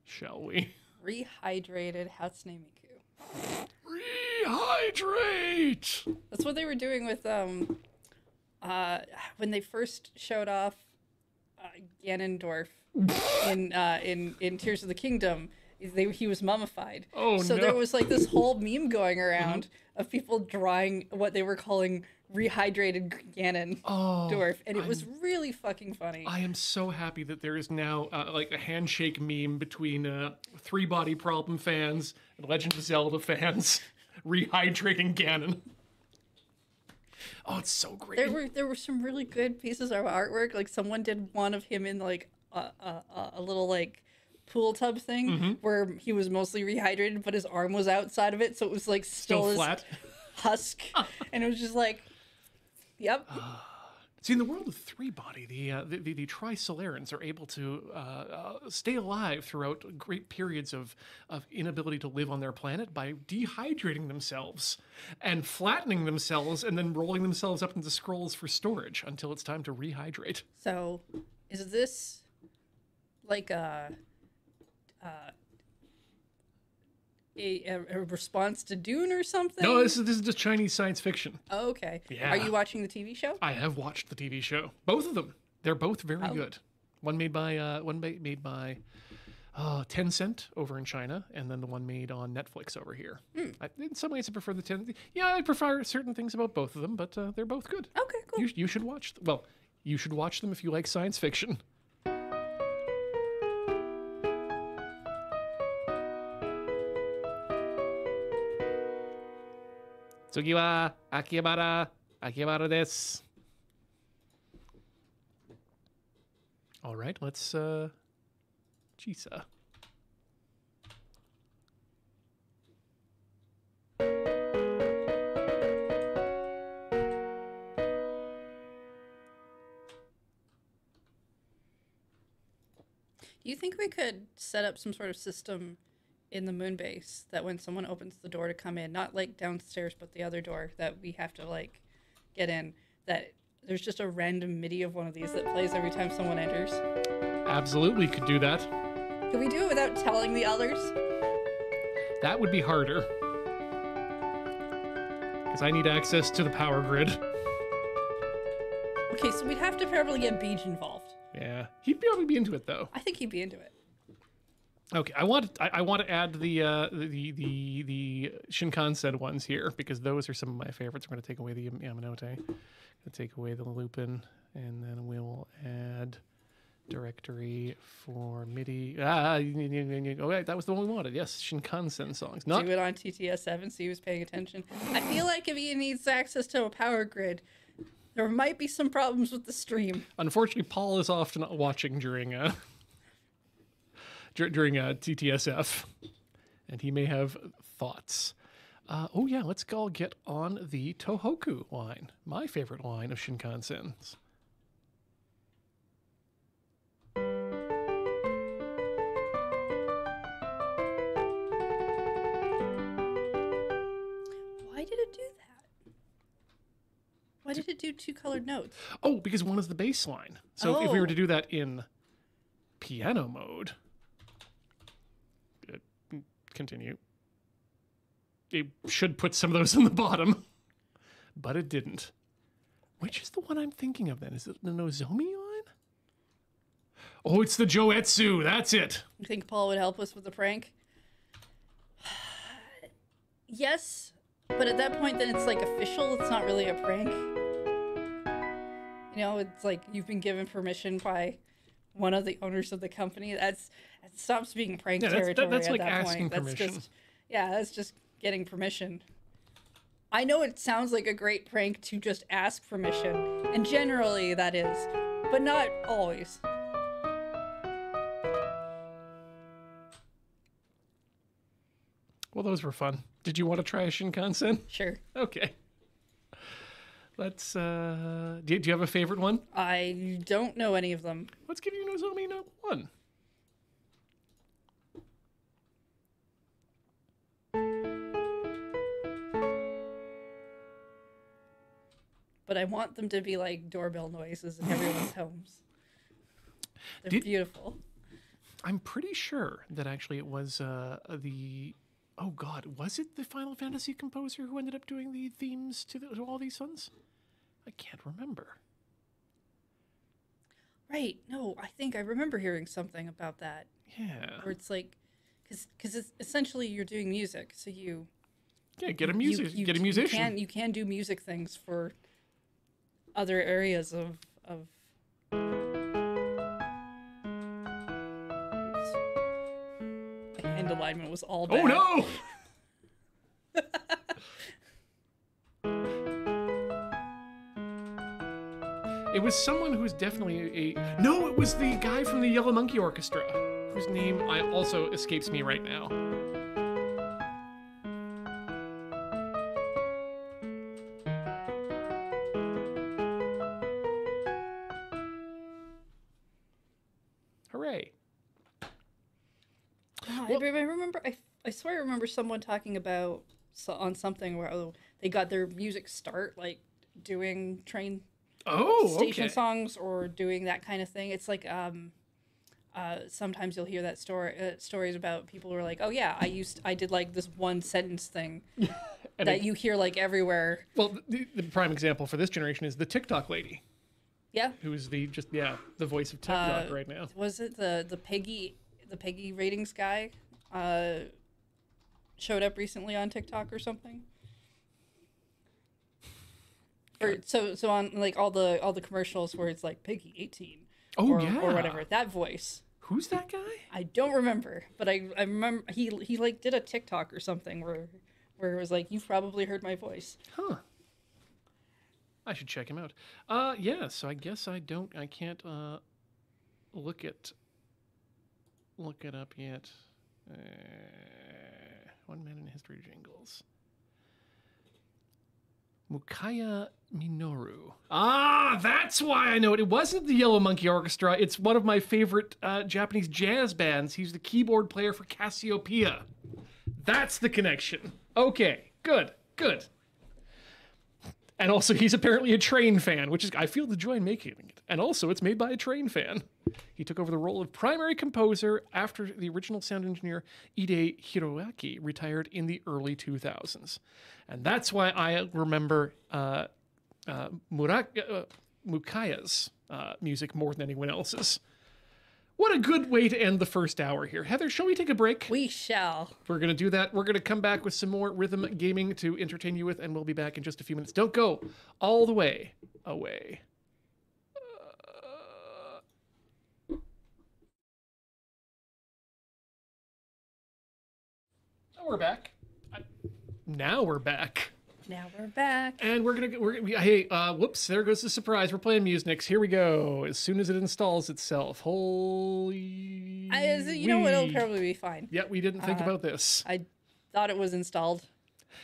shall we?
Rehydrated Hatsune Miku.
Rehydrate!
That's what they were doing with when they first showed off Ganondorf in Tears of the Kingdom. He was mummified.
Oh,
so
no.
there was like this whole meme going around of people drawing what they were calling rehydrated Ganondorf, and it was really fucking funny.
I am so happy that there is now like a handshake meme between Three Body Problem fans and Legend of Zelda fans rehydrating Ganon. Oh, it's so great.
There were some really good pieces of artwork. Like someone did one of him in like a little like pool tub thing where he was mostly rehydrated, but his arm was outside of it, so it was like still
flat
husk, and it was just like, yep.
See, in the world of Three Body, the Trisolarans are able to stay alive throughout great periods of inability to live on their planet by dehydrating themselves and flattening themselves and then rolling themselves up into scrolls for storage until it's time to rehydrate.
So, is this like a response to Dune or something?
No, this is just Chinese science fiction.
Oh, okay.
Yeah.
Are you watching the TV show?
I have watched the TV show. Both of them. They're both very good. One made by Tencent over in China, and then the one made on Netflix over here. In some ways, I prefer the Tencent. Yeah, I prefer certain things about both of them, but they're both good.
Okay, cool.
You should watch. You should watch them if you like science fiction. Tsugi wa Akihabara desu. All right, let's Chisa.
Do you think we could set up some sort of system in the moon base that when someone opens the door to come in, not like downstairs, but the other door that we have to like get in, that there's just a random MIDI of one of these that plays every time someone enters?
Absolutely could do that.
Could we do it without telling the others?
That would be harder. Because I need access to the power grid.
Okay, so we'd have to probably get Beej involved.
Yeah. He'd probably be into it though.
I think he'd be into it.
Okay, I want to add the Shinkansen ones here because those are some of my favorites. We're going to take away the Yamanote, going to take away the Lupin, and then we'll add directory for MIDI. Oh, wait, that was the one we wanted. Yes, Shinkansen songs.
Do it on TTS7 so he was paying attention. I feel like if he needs access to a power grid, there might be some problems with the stream.
Unfortunately, Paul is often watching during TTSF, and he may have thoughts. Oh yeah, let's all get on the Tohoku line, my favorite line of Shinkansen's.
Why did it do that? Why did it do 2 colored notes?
Oh, because one is the bass line. So if we were
Oh.
to do that in piano mode, continue. It should put some of those in the bottom, but it didn't. Which is the one I'm thinking of then? Is it the Nozomi line? Oh, it's the Joetsu. That's it.
You think Paul would help us with the prank? Yes, but at that point, then it's like official. It's not really a prank. You know, it's like you've been given permission by one of the owners of the company. That stops being prank territory
that's
at
like
that
asking
point.
permission.
That's just getting permission. I know it sounds like a great prank to just ask permission, and generally that is, but not always.
Well, those were fun. Did you want to try a Shinkansen?
Sure.
Okay. Let's, do you have a favorite one?
I don't know any of them.
Let's give you Nozomi Note 1.
But I want them to be like doorbell noises in everyone's homes. They're beautiful.
I'm pretty sure that actually it was oh God, was it the Final Fantasy composer who ended up doing the themes to all these ones? I can't remember.
Right. No, I think I remember hearing something about that.
Yeah.
Where it's like, because it's essentially you're doing music, so you
get a musician.
You can do music things for other areas of my hand alignment was all bad.
Oh no! It was someone who's definitely no, it was the guy from the Yellow Monkey Orchestra, whose name also escapes me right now. Hooray.
I remember, I swear I remember someone talking about on something where they got their music start like doing train station songs or doing that kind of thing. It's like sometimes you'll hear that stories about people who are like, oh yeah, I did like this one sentence thing that you hear like everywhere.
Well, the prime example for this generation is the TikTok lady.
Yeah.
Who's the voice of TikTok right now.
Was it the Peggy ratings guy showed up recently on TikTok or something? Or so on like all the commercials where it's like Peggy 18 or whatever, that voice.
Who's that guy?
I don't remember, but I remember he like did a TikTok or something where it was like, you've probably heard my voice.
Huh. I should check him out. Yeah, so I guess I can't look it up yet. 1 minute in history jingles. Mukaya Minoru. Ah, that's why I know it. It wasn't the Yellow Monkey Orchestra. It's one of my favorite Japanese jazz bands. He's the keyboard player for Cassiopeia. That's the connection. Okay, good. And also, he's apparently a Train fan, which is, I feel the joy in making it. And also, it's made by a Train fan. He took over the role of primary composer after the original sound engineer Ide Hiroaki retired in the early 2000s. And that's why I remember Mukaya's music more than anyone else's. What a good way to end the first hour here. Heather, shall we take a break?
We shall.
We're going to do that. We're going to come back with some more rhythm gaming to entertain you with, and we'll be back in just a few minutes. Don't go all the way away. We're back. Now we're back.
And
whoops, there goes the surprise. We're playing MUSYNX. Here we go. As soon as it installs itself. Holy...
you know what? It'll probably be fine.
Yeah, we didn't think about this.
I thought it was installed.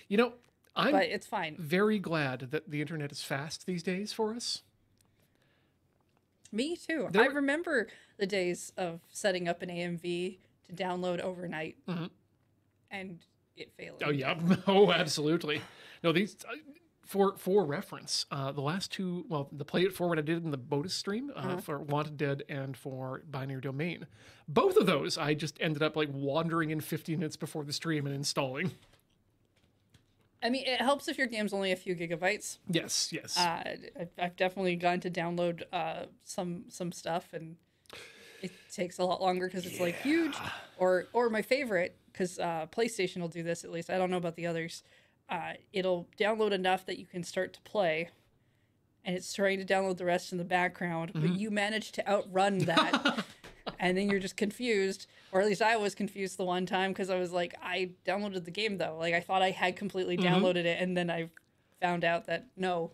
You know,
but it's fine.
Very glad that the internet is fast these days for us.
Me too. I remember the days of setting up an AMV to download overnight. Mm-hmm. And it failed.
Oh, yeah. Oh, absolutely. No, these For reference, the last two, well, the Play It Forward I did in the bonus stream for Wanted Dead and for Binary Domain, both of those I just ended up like wandering in 15 minutes before the stream and installing.
I mean, it helps if your game's only a few gigabytes.
Yes.
I've definitely gotten to download some stuff, and it takes a lot longer because it's like huge. Or my favorite, because PlayStation will do this at least. I don't know about the others. It'll download enough that you can start to play, and it's trying to download the rest in the background, but you manage to outrun that, and then you're just confused, or at least I was confused the one time, because I was like, I downloaded the game, though. Like, I thought I had completely downloaded it, and then I found out that, no,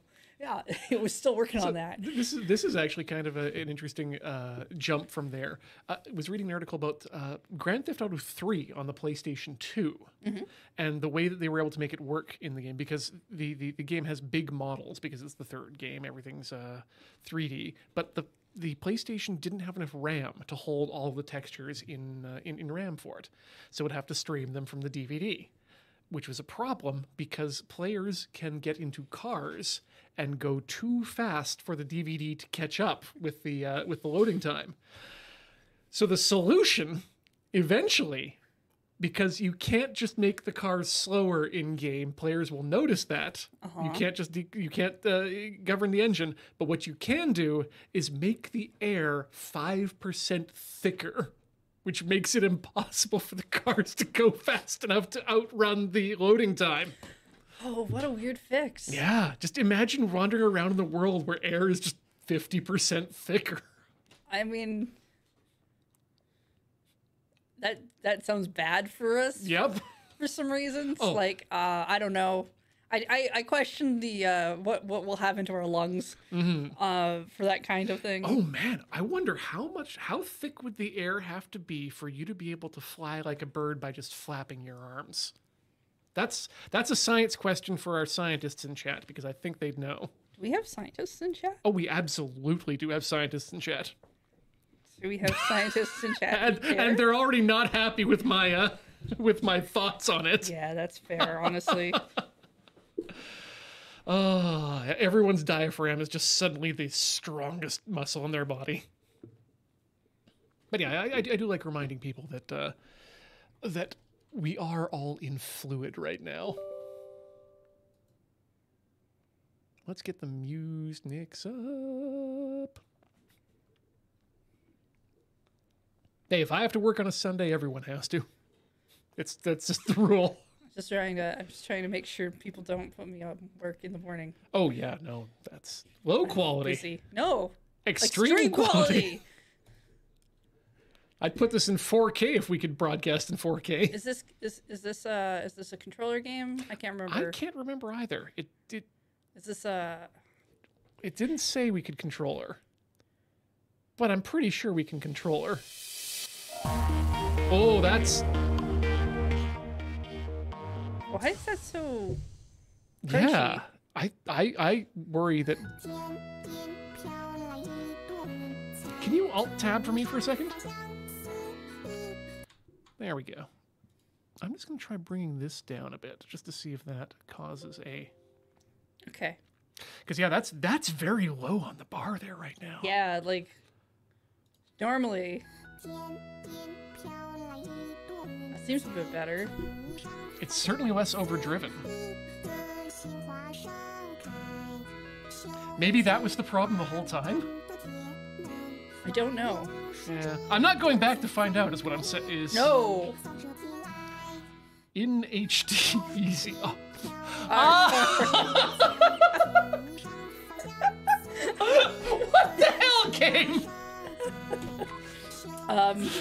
it was still working on that.
This is actually kind of an interesting jump from there. I was reading an article about Grand Theft Auto 3 on the PlayStation 2 and the way that they were able to make it work in the game, because the game has big models because it's the third game. Everything's 3D, but the PlayStation didn't have enough RAM to hold all the textures in RAM for it, so it would have to stream them from the DVD, which was a problem because players can get into cars and go too fast for the DVD to catch up with the loading time. So the solution, eventually, because you can't just make the cars slower in game, players will notice that. You can't just govern the engine, but what you can do is make the air 5% thicker, which makes it impossible for the cars to go fast enough to outrun the loading time.
Oh, what a weird fix.
Yeah, just imagine wandering around in the world where air is just 50% thicker.
I mean, that sounds bad for us.
Yep.
For some reasons. Like, I don't know. I question the what we'll have into our lungs for that kind of thing.
Oh man, I wonder how thick would the air have to be for you to be able to fly like a bird by just flapping your arms? That's a science question for our scientists in chat, because I think they'd know.
Do we have scientists in chat?
Oh, we absolutely do have scientists in chat.
Do we have scientists in chat?
and they're already not happy with my thoughts on it.
Yeah, that's fair, honestly.
Everyone's diaphragm is just suddenly the strongest muscle in their body. But yeah, I do like reminding people that that we are all in fluid right now. Let's get the MUSYNX up. Hey, if I have to work on a Sunday, everyone has to. That's just the rule.
I'm just trying to make sure people don't put me on work in the morning.
Oh yeah, no, that's low quality.
Busy. No,
extreme quality. I'd put this in 4K if we could broadcast in 4K.
Is this a controller game? I can't remember.
I can't remember either. It
Is this a?
It didn't say we could control her, but I'm pretty sure we can control her. Oh, that's.
Why is that so crunchy?
Yeah, I worry that. Can you alt tab for me for a second? There we go. I'm just going to try bringing this down a bit just to see if that causes a...
Okay.
Because, yeah, that's very low on the bar there right now.
Yeah, like, normally... That seems a bit better.
It's certainly less overdriven. Maybe that was the problem the whole time?
I don't know.
Yeah. I'm not going back to find out is what I'm saying. Is
No!
In HD easy. Oh. What the hell, game?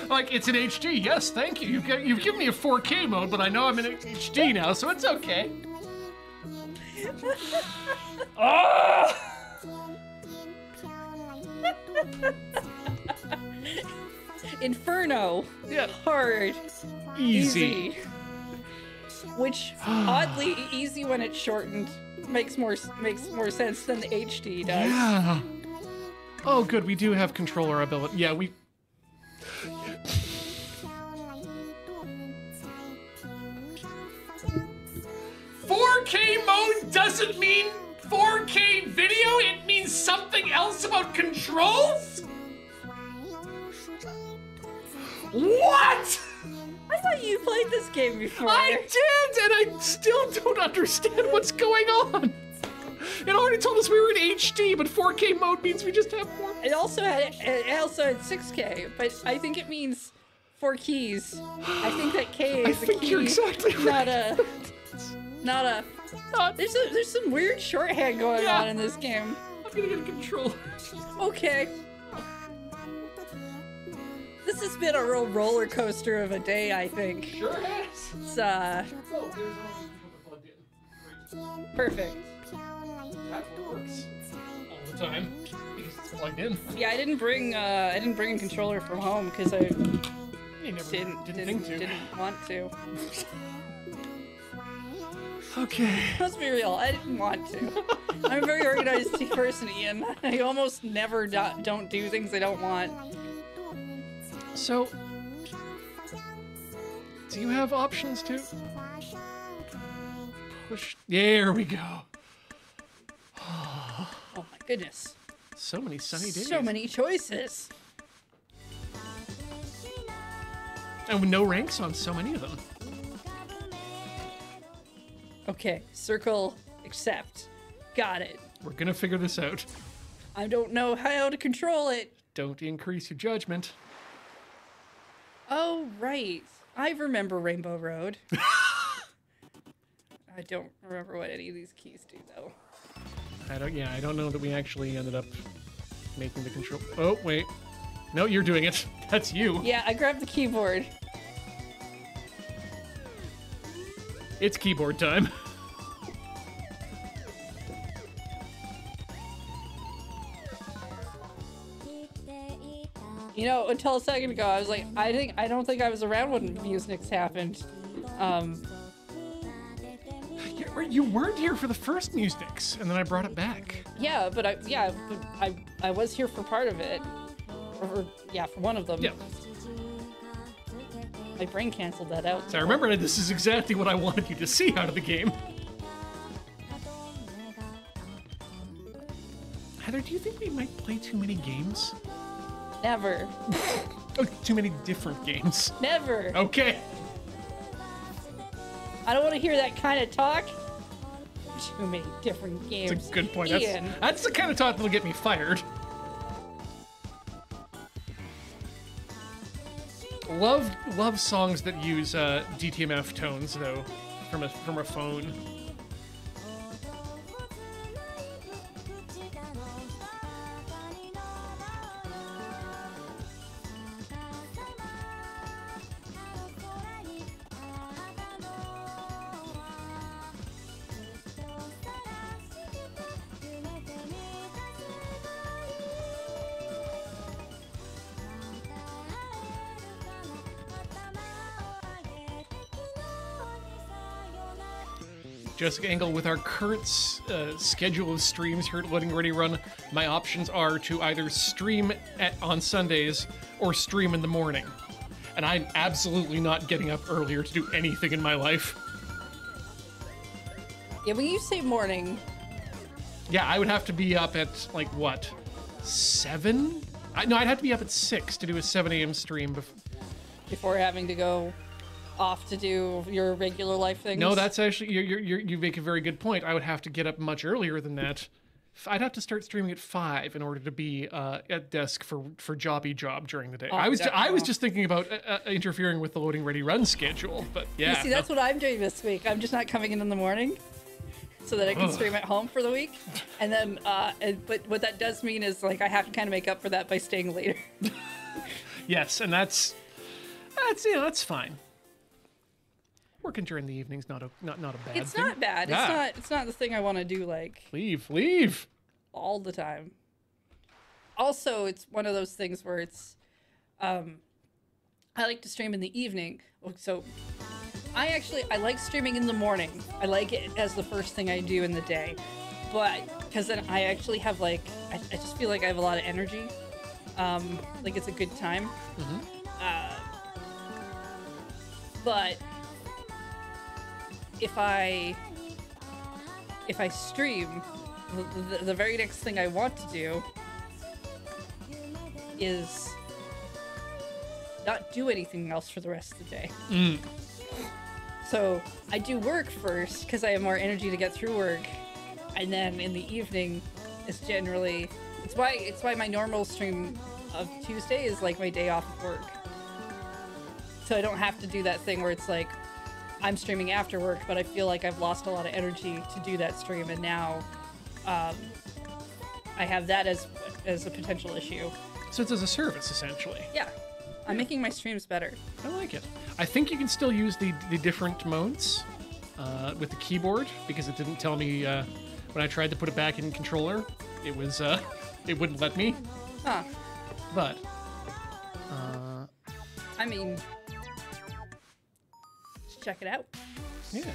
Like, it's in HD. Yes, thank you. You've given me a 4K mode, but I know I'm in HD now, so it's okay.
Inferno.
Yeah.
Hard.
Easy.
Which, oddly, easy when it's shortened makes more sense than the HD does.
Yeah. Oh, good. We do have controller ability. Yeah, we... 4K 4K mode doesn't mean 4K video? It means something else about controls? What?
I thought you played this game before.
I did, and I still don't understand what's going on. It already told us we were in HD, but 4K mode means we just have more.
It also had 6K, but I think it means 4 keys. I think that K is
I think you're exactly right.
Not a. There's some weird shorthand going on in this game.
I'm gonna get a controller.
Okay. This has been a real roller coaster of a day, I think.
Sure has.
It's
Plugged in.
perfect.
That works all the time because it's plugged in.
Yeah, I didn't bring a controller from home because I
You never
didn't want to.
Okay.
Let's be real, I didn't want to. I'm a very organized person, Ian. I almost never don't do things I don't want.
So, do you have options to push? There we go.
Oh my goodness.
So many sunny days.
So many choices.
And with no ranks on so many of them.
Okay, circle, accept. Got it.
We're gonna figure this out.
I don't know how to control it.
Don't increase your judgment.
Oh, right. I remember Rainbow Road. I don't remember what any of these keys do, though.
I don't know that we actually ended up making the control. Oh, wait. No, you're doing it. That's you.
Yeah, I grabbed the keyboard.
It's keyboard time.
You know, until a second ago, I was like, I don't think I was around when MUSYNX happened.
You weren't here for the first MUSYNX, and then I brought it back.
Yeah, but I was here for part of it. Or yeah, for one of them.
Yeah.
My brain canceled that out.
So I remember this is exactly what I wanted you to see out of the game. Heather, do you think we might play too many games?
Never.
Oh, too many different games.
Never.
Okay.
I don't want to hear that kind of talk. Too many different games.
That's a good point.
Ian.
That's the kind of talk that'll get me fired. Love songs that use DTMF tones though, from a phone. Jessica Engel, with our current schedule of streams here at Loading Ready Run, my options are to either stream on Sundays or stream in the morning. And I'm absolutely not getting up earlier to do anything in my life.
Yeah, when you say morning...
Yeah, I would have to be up at, like, what, 7? No, I'd have to be up at 6 to do a 7 a.m. stream.
Before having to go off to do your regular life things?
No, that's actually, you make a very good point. I would have to get up much earlier than that. I'd have to start streaming at 5 in order to be at desk for jobby job during the day.
Oh,
I was just thinking about interfering with the Loading Ready Run schedule, but yeah.
You see, that's what I'm doing this week. I'm just not coming in the morning so that I can stream at home for the week. And then, but what that does mean is, like, I have to kind of make up for that by staying later.
Yes, and that's fine. Working during the evening's not a bad thing.
It's not bad.
Yeah.
It's not the thing I want to do, like,
leave
all the time. Also, it's one of those things where it's I like to stream in the evening. So I like streaming in the morning. I like it as the first thing I do in the day. But because then I actually have, like, I just feel like I have a lot of energy. Like, it's a good time.
Mm-hmm.
But if I if I stream, the very next thing I want to do is not do anything else for the rest of the day. So I do work first because I have more energy to get through work, and then in the evening is generally it's why my normal stream of Tuesday is like my day off of work. So I don't have to do that thing where it's like I'm streaming after work, but I feel like I've lost a lot of energy to do that stream, and now I have that as a potential issue.
So it's as a service, essentially.
Yeah, I'm making my streams better.
I like it. I think you can still use the different modes with the keyboard, because it didn't tell me when I tried to put it back in controller. It was it wouldn't let me.
Huh.
But
I mean, check it out.
yeah.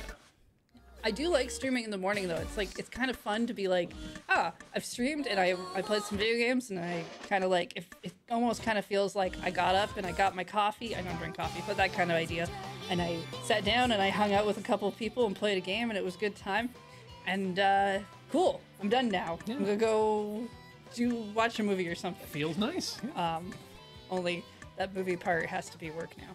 I do like streaming in the morning, though. It's kind of fun to be like, I've streamed and I played some video games, and I kind of like, it almost kind of feels like I got up and I got my coffee. I don't drink coffee, but that kind of idea. And I sat down and I hung out with a couple of people and played a game, and it was a good time. And cool, I'm done now.
Yeah.
I'm gonna go watch a movie or something.
Feels nice. Yeah.
Only that movie part has to be work now.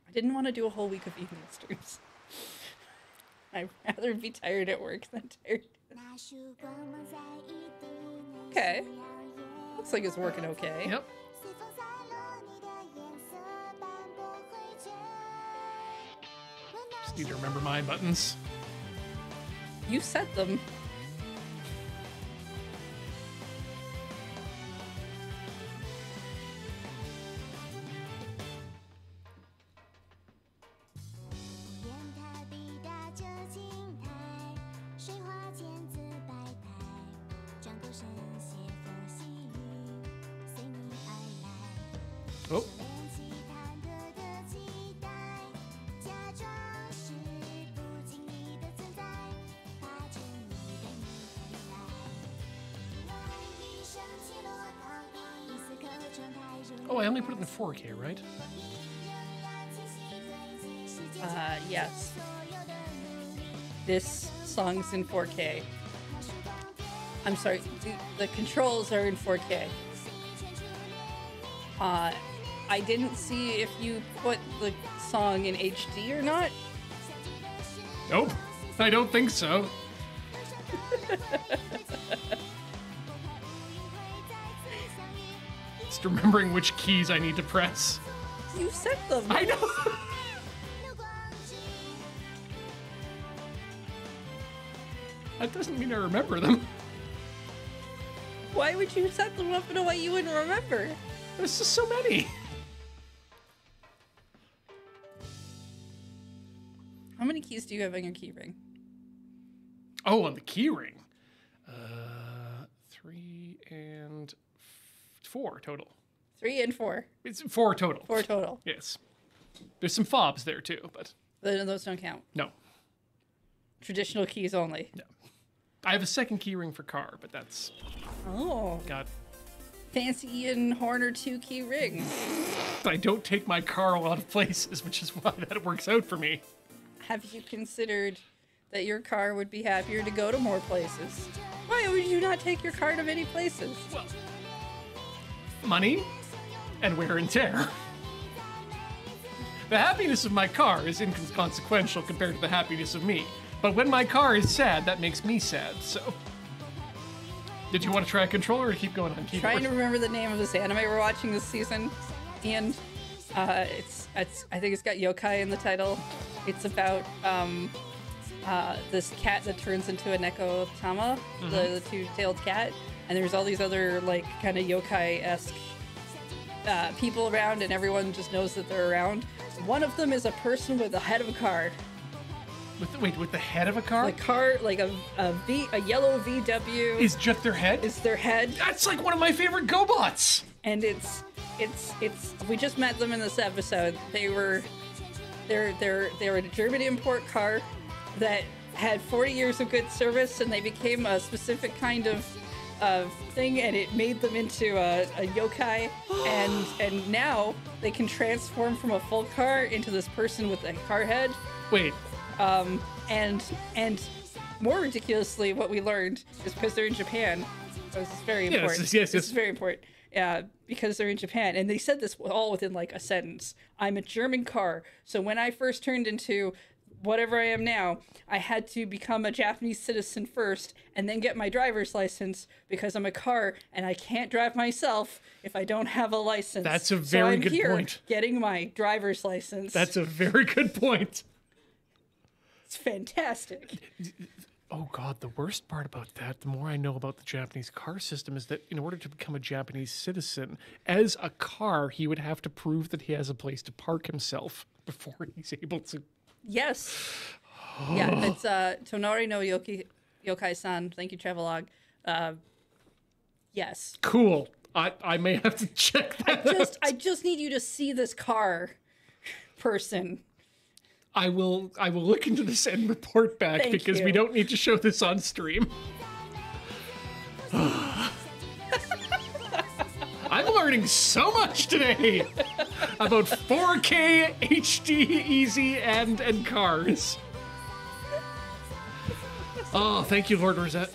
I didn't want to do a whole week of evening streams. I'd rather be tired at work than tired. Okay. Looks like it's working okay.
Yep. Just need to remember my buttons.
You set them.
Oh. Oh, I only put it in 4K, right?
Yes. This song's in 4K. I'm sorry, the controls are in 4K. I didn't see if you put the song in HD or not.
Nope. I don't think so. Just remembering which keys I need to press.
You set them.
I know. That doesn't mean I remember them.
Why would you set them up in a way you wouldn't remember?
There's just so many.
How many keys do you have on your key ring?
Oh, on the key ring. 3 and 4 total.
3 and 4.
It's 4 total.
4 total.
Yes. There's some fobs there too, but
Those don't count.
no.
Traditional keys only.
No. I have a second key ring for car, but that's
Oh.
got.
Fancy Ian Horner 2 key ring.
I don't take my car a lot of places, which is why that works out for me.
Have you considered that your car would be happier to go to more places? Why would you not take your car to many places?
Well, money and wear and tear. The happiness of my car is inconsequential compared to the happiness of me. But when my car is sad, that makes me sad, so... Did you want to try a controller or keep going on keyboard?
Trying to remember the name of this anime we're watching this season, Ian. It's I think it's got yokai in the title. It's about this cat that turns into a Neko-tama, the two-tailed cat, and there's all these other like kind of yokai-esque people around, and everyone just knows that they're around. One of them is a person with the head of a car.
With the head of a car?
The car, like a yellow VW.
Is just their head?
Is their head.
That's like one of my favorite GoBots!
And it's we just met them in this episode. They're a German import car that had 40 years of good service, and they became a specific kind of thing, and it made them into a yokai, and now they can transform from a full car into this person with a car head.
Wait,
And more ridiculously, what we learned is because they're in Japan. So this is very important.
Yes.
This is very important. Because they're in Japan, and they said this all within like a sentence. I'm a German car, so when I first turned into whatever I am now, I had to become a Japanese citizen first, and then get my driver's license because I'm a car, and I can't drive myself if I don't have a license.
That's a very good point.
Getting my driver's license.
That's a very good point.
It's fantastic.
Oh God, the worst part about that, the more I know about the Japanese car system, is that in order to become a Japanese citizen, as a car, he would have to prove that he has a place to park himself before he's able to.
Yes. Yeah, it's Tonari no Yokai-san. Thank you, Travelog. Yes.
Cool. I may have to check that out.
I just need you to see this car person.
I will look into this and report back.
Thank
because
you.
we don't need to show this on stream. I'm learning so much today about 4K, HD, Easy, and cars. Oh, thank you, Lord Rosetta,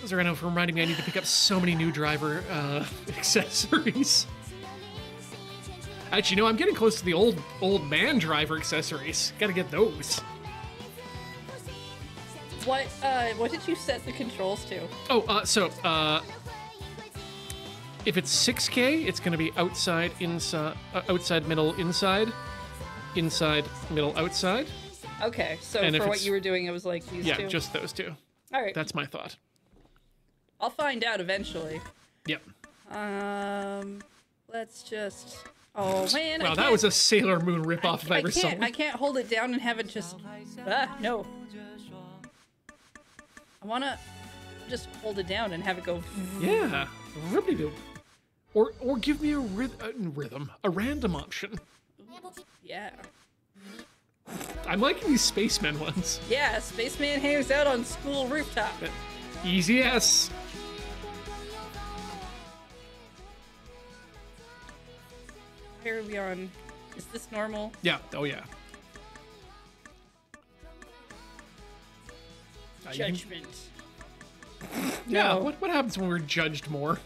for reminding me I need to pick up so many new driver accessories. Actually, no, I'm getting close to the old man driver accessories. Gotta get those.
What did you set the controls to?
Oh, if it's 6K, it's gonna be outside, inside, outside, middle, inside, middle, outside.
Okay, so
And
for what you were doing, it was like these two?
Yeah, just those two.
All right.
That's my thought.
I'll find out eventually.
Yep.
Let's just... Oh, man,
Wow, that was a Sailor Moon ripoff if I ever saw one.
I can't hold it down and have it just... no. I want to just hold it down and have it go...
Yeah, really do. Or give me a rhythm, a random option.
Yeah.
I'm liking these Spaceman ones.
Yeah, Spaceman hangs out on school rooftop.
Easy S.
Why are we on? Is this normal?
Yeah. Oh yeah.
Judgment.
Yeah.
No.
What happens when we're judged more?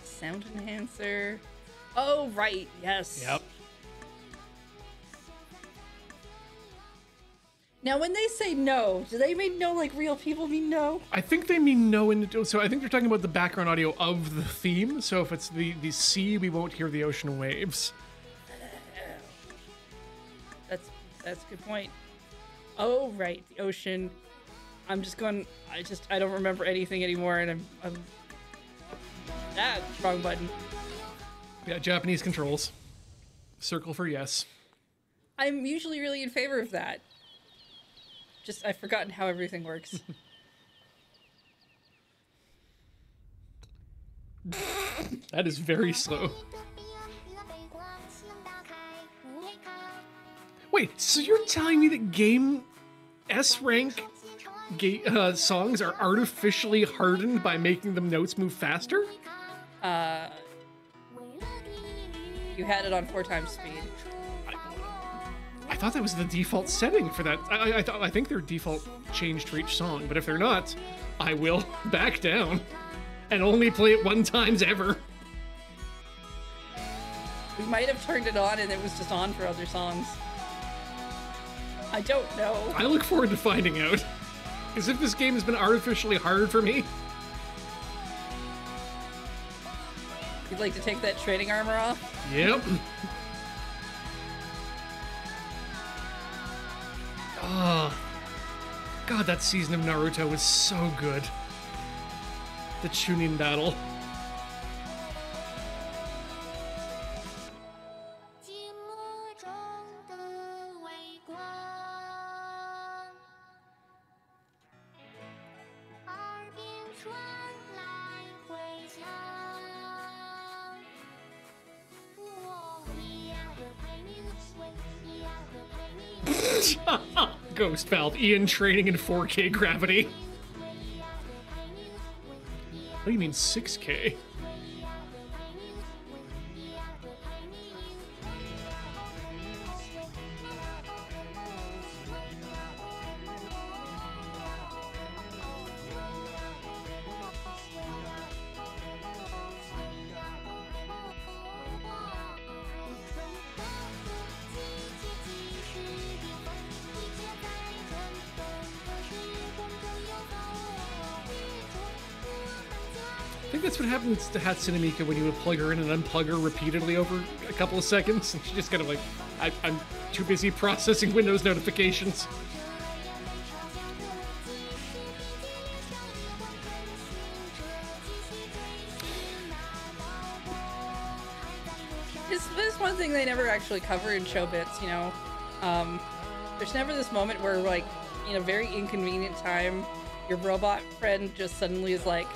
Sound enhancer. Oh right. Yes.
Yep.
Now, when they say no, do they mean no like real people mean no?
I think they mean no, so I think they're talking about the background audio of the theme. So if it's the sea, we won't hear the ocean waves.
That's a good point. Oh right, the ocean. I'm just going. I don't remember anything anymore, and I'm. Wrong button.
Yeah, Japanese controls. Circle for yes.
I'm usually really in favor of that. Just, I've forgotten how everything works.
That is very slow. Wait, so you're telling me that game S rank songs are artificially hardened by making them notes move faster?
You had it on 4 times speed.
I thought that was the default setting for that. I think their default changed for each song, but if they're not, I will back down and only play it 1 time ever.
We might have turned it on and it was just on for other songs. I don't know.
I look forward to finding out. As if this game has been artificially hard for me.
You'd like to take that training armor off?
Yep. Oh, God, that season of Naruto was so good. The Chunin battle. Ghost Valve, Ian training in 4K gravity. What do you mean 6K? think that's what happens to Hatsune Miku when you would plug her in and unplug her repeatedly over a couple of seconds. And she just kind of like, I'm too busy processing Windows notifications.
This one thing they never actually cover in show bits, you know. There's never this moment where, like, in a very inconvenient time, your robot friend just suddenly is like,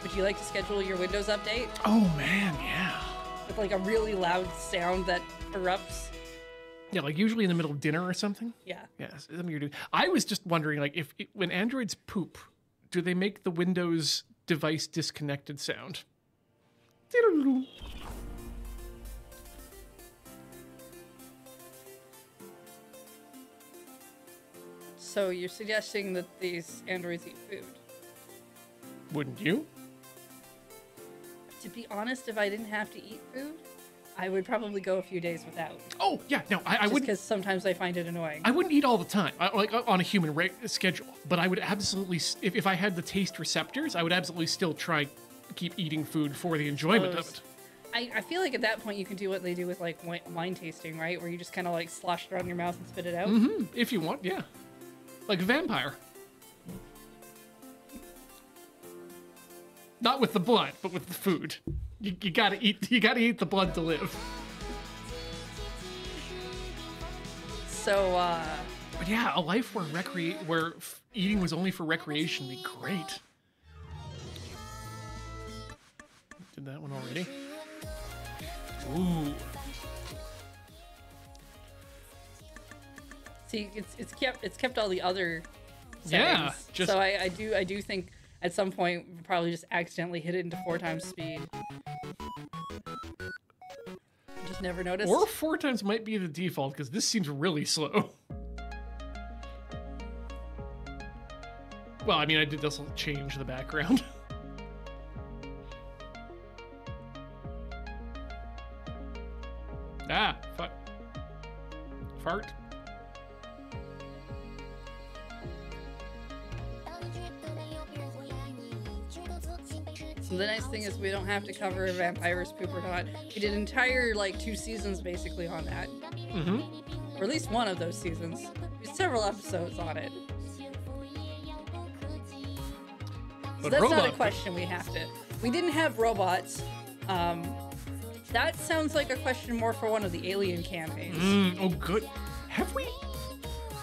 would you like to schedule your Windows update?
Oh man, yeah.
With like a really loud sound that erupts.
Yeah, like usually in the middle of dinner or something.
Yeah.
Yes, something you're doing. I was just wondering, like, when androids poop, do they make the Windows device disconnected sound?
So you're suggesting that these androids eat food?
Wouldn't you?
To be honest, if I didn't have to eat food, I would probably go a few days without.
Oh yeah, no, I wouldn't.
Because sometimes I find it annoying.
I wouldn't eat all the time, like on a human schedule. But I would absolutely, if I had the taste receptors, I would absolutely still try keep eating food for the enjoyment of it.
I feel like at that point you can do what they do with like wine tasting, right? Where you just kind of like slosh it around your mouth and spit it out.
Mm-hmm. If you want, yeah, like a vampire. Not with the blood, but with the food. You gotta eat. You gotta eat the blood to live.
So,
But yeah, a life where eating was only for recreation would be great. Did that one already? Ooh.
see, it's kept all the other
Yeah,
settings. So I do think at some point we'll probably just accidentally hit it into 4 times speed. Just never noticed.
Or 4 times might be the default, because this seems really slow. Well, I mean, I did also change the background. Ah, fuck. Fart.
So the nice thing is we don't have to cover if vampires poop or not. We did entire, like, 2 seasons basically on that.
Mm-hmm.
Or at least one of those seasons. There's several episodes on it. So that's not a question we have to. We didn't have robots. That sounds like a question more for one of the Alien campaigns.
Oh, good. Have we?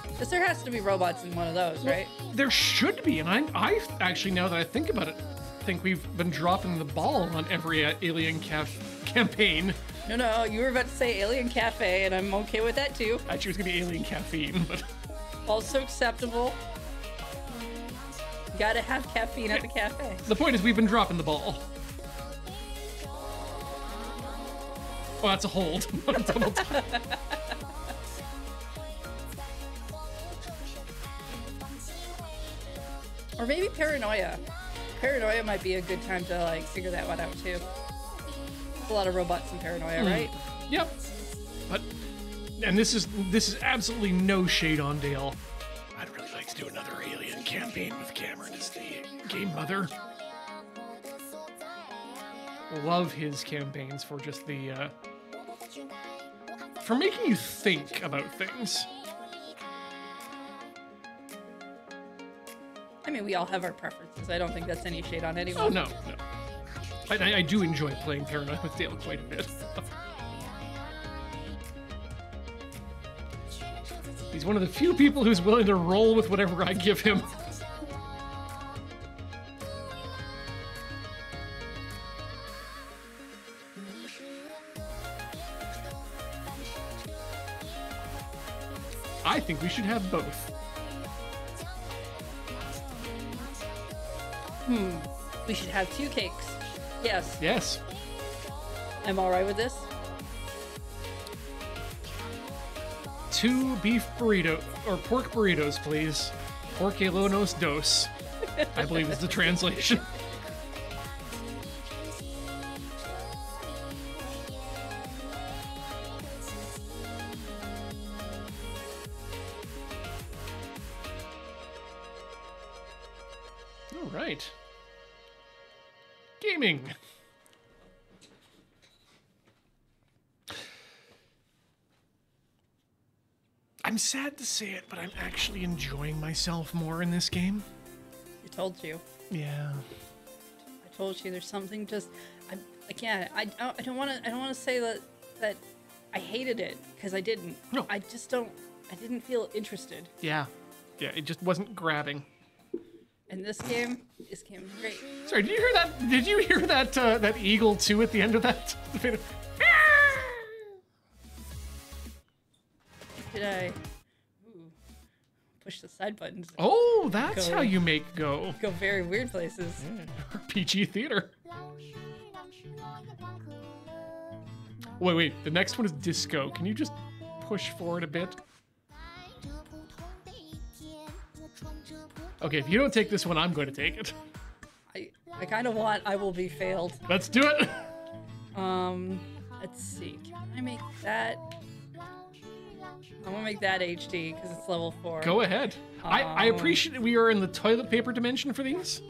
Because there has to be robots in one of those, right?
There should be, and I actually, now that I think about it, think we've been dropping the ball on every Alien campaign.
No, you were about to say Alien Café, and I'm okay with that too.
Actually, it was gonna be Alien Caffeine, but
also acceptable. Gotta have caffeine at the cafe.
The point is, we've been dropping the ball. Oh, that's a hold. Double tap.
Or maybe Paranoia. Paranoia might be a good time to like figure that one out too. A lot of robots in Paranoia, right?
Yep. But, and this is absolutely no shade on Dale. I'd really like to do another Alien campaign with Cameron as the game mother. Love his campaigns for just the, for making you think about things.
I mean, we all have our preferences. I don't think that's any shade on anyone.
Oh, no. I do enjoy playing Paranoia with Dale quite a bit. He's one of the few people who's willing to roll with whatever I give him. I think we should have both.
We should have 2 cakes. Yes.
Yes.
I'm alright with this.
2 beef burrito or pork burritos, please. Porque lonos dos, I believe is the translation. All right. gaming. I'm sad to say it, but I'm actually enjoying myself more in this game.
I told you.
Yeah.
I told you there's something just I don't want to say that I hated it, because I didn't.
No.
I didn't feel interested.
Yeah. Yeah, it just wasn't grabbing.
And this game is great.
Sorry, did you hear that? Did you hear that that eagle too at the end of that?
Did I push the side buttons?
Oh, that's how you make go.
Go very weird places.
Yeah. PG theater. Wait. The next one is disco. Can you just push forward a bit? Okay, if you don't take this one, I'm going to take it.
I kind of want I Will Be Failed.
Let's do it.
Let's see. Can I make that? I'm gonna make that HD because it's level 4.
Go ahead. I appreciate that we are in the toilet paper dimension for these.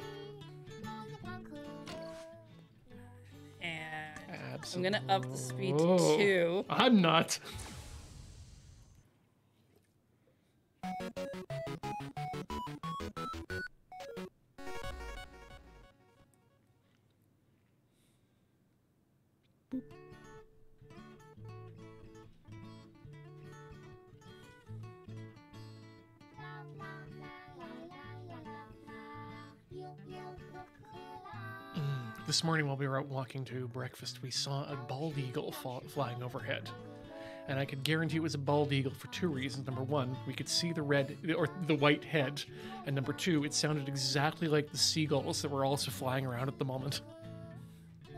And
Absolutely.
I'm gonna up the speed to 2.
I'm not. This morning while we were out walking to breakfast, we saw a bald eagle flying overhead. And I could guarantee it was a bald eagle for 2 reasons. Number 1, we could see the red or the white head. And number 2, it sounded exactly like the seagulls that were also flying around at the moment.
I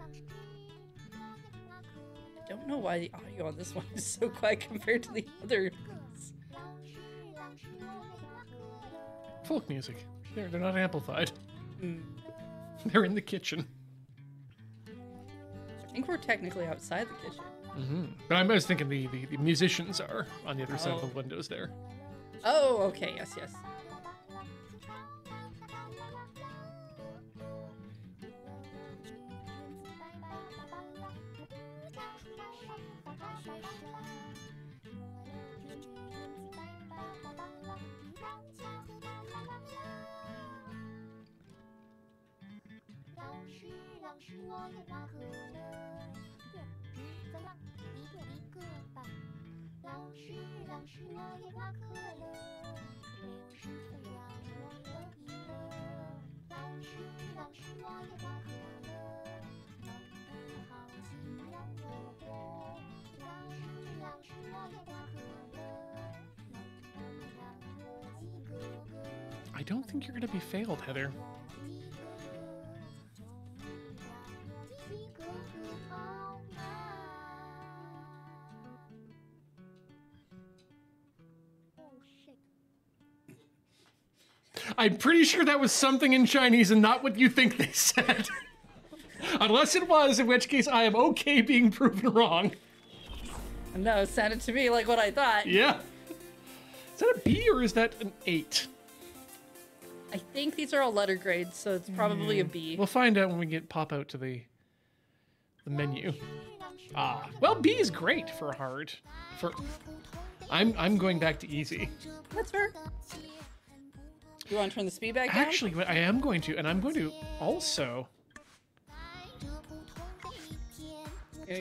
don't know why the audio on this one is so quiet compared to the other ones.
Folk music. They're not amplified.
Mm.
They're in the kitchen.
I think we're technically outside the kitchen.
Mm-hmm. But I was thinking the musicians are on the other side of the windows there.
Oh, okay. Yes.
I don't think you're going to be failed, Heather. I'm pretty sure that was something in Chinese and not what you think they said. Unless it was, in which case I am okay being proven wrong.
No, it sounded to me like what I thought.
Yeah. Is that a B or is that an 8?
I think these are all letter grades, so it's probably a B.
We'll find out when we pop out to the menu. Ah, well, B is great for hard. I'm going back to easy.
That's fair. You want to turn the speed back down?
Actually, I am going to, and I'm going to also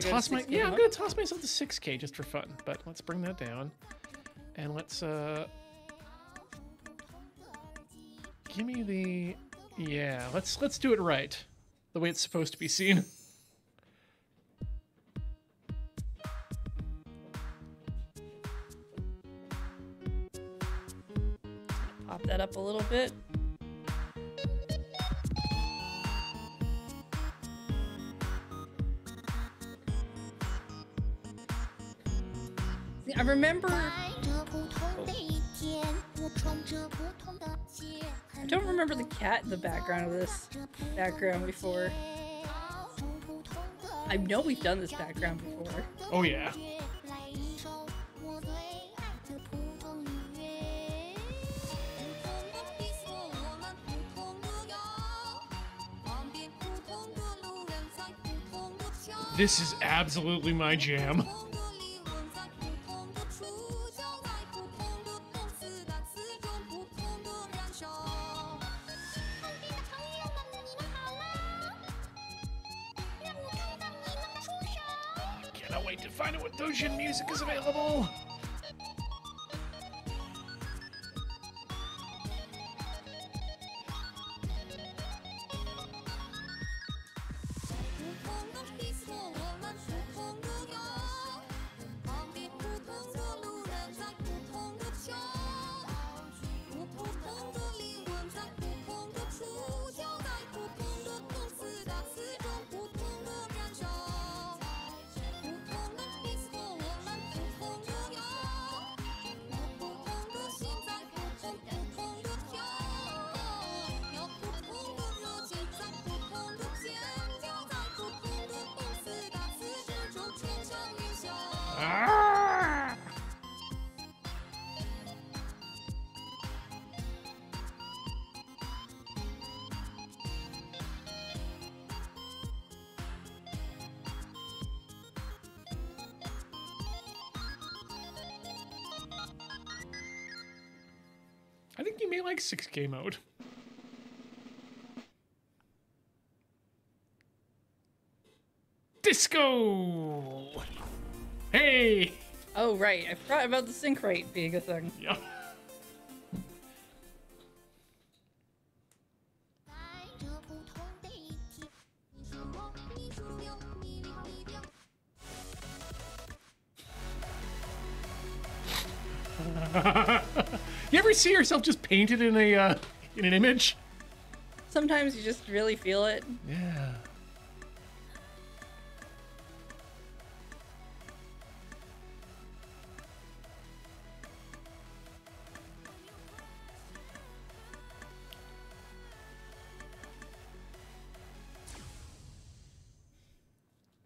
toss I'm going to toss myself to 6K just for fun. But let's bring that down, and let's give me the let's do it right, the way it's supposed to be seen.
Pop that up a little bit. I remember. I don't remember the cat in the background of this background before. I know we've done this background before.
Oh yeah. This is absolutely my jam. Cannot wait to find out what Dojin music is available. Ah! I think you may like 6K mode. Disco! Hey!
Oh, right. I forgot about the sync rate being a thing.
Yeah. You ever see yourself just painted in a in an image?
Sometimes you just really feel it.
Yeah.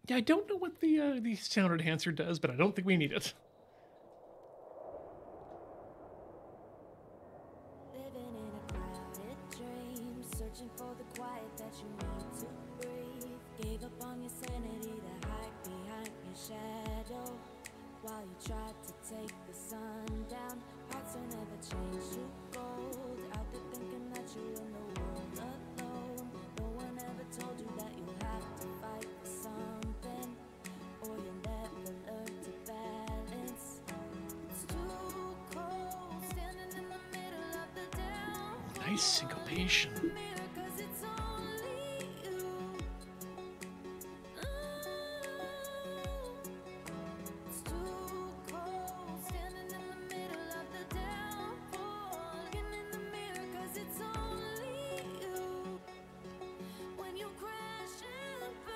Yeah, I don't know what the sound enhancer does, but I don't think we need it.
Living in a crowded dream, searching for the quiet that you need to breathe. Gave up on your sanity to hide behind your shadow. While you tried to take the sun down, hearts are never changed to gold. Out there thinking that you're in the world alone. No one ever told you that you'll have to fight for something, or you'll never learn to balance. It's too cold, standing in the middle of the down.
Nice syncopation.
Cause it's only you. It's too cold, standing in the middle of the downpour. Looking in the mirror, cause it's only you. When you crash and burn.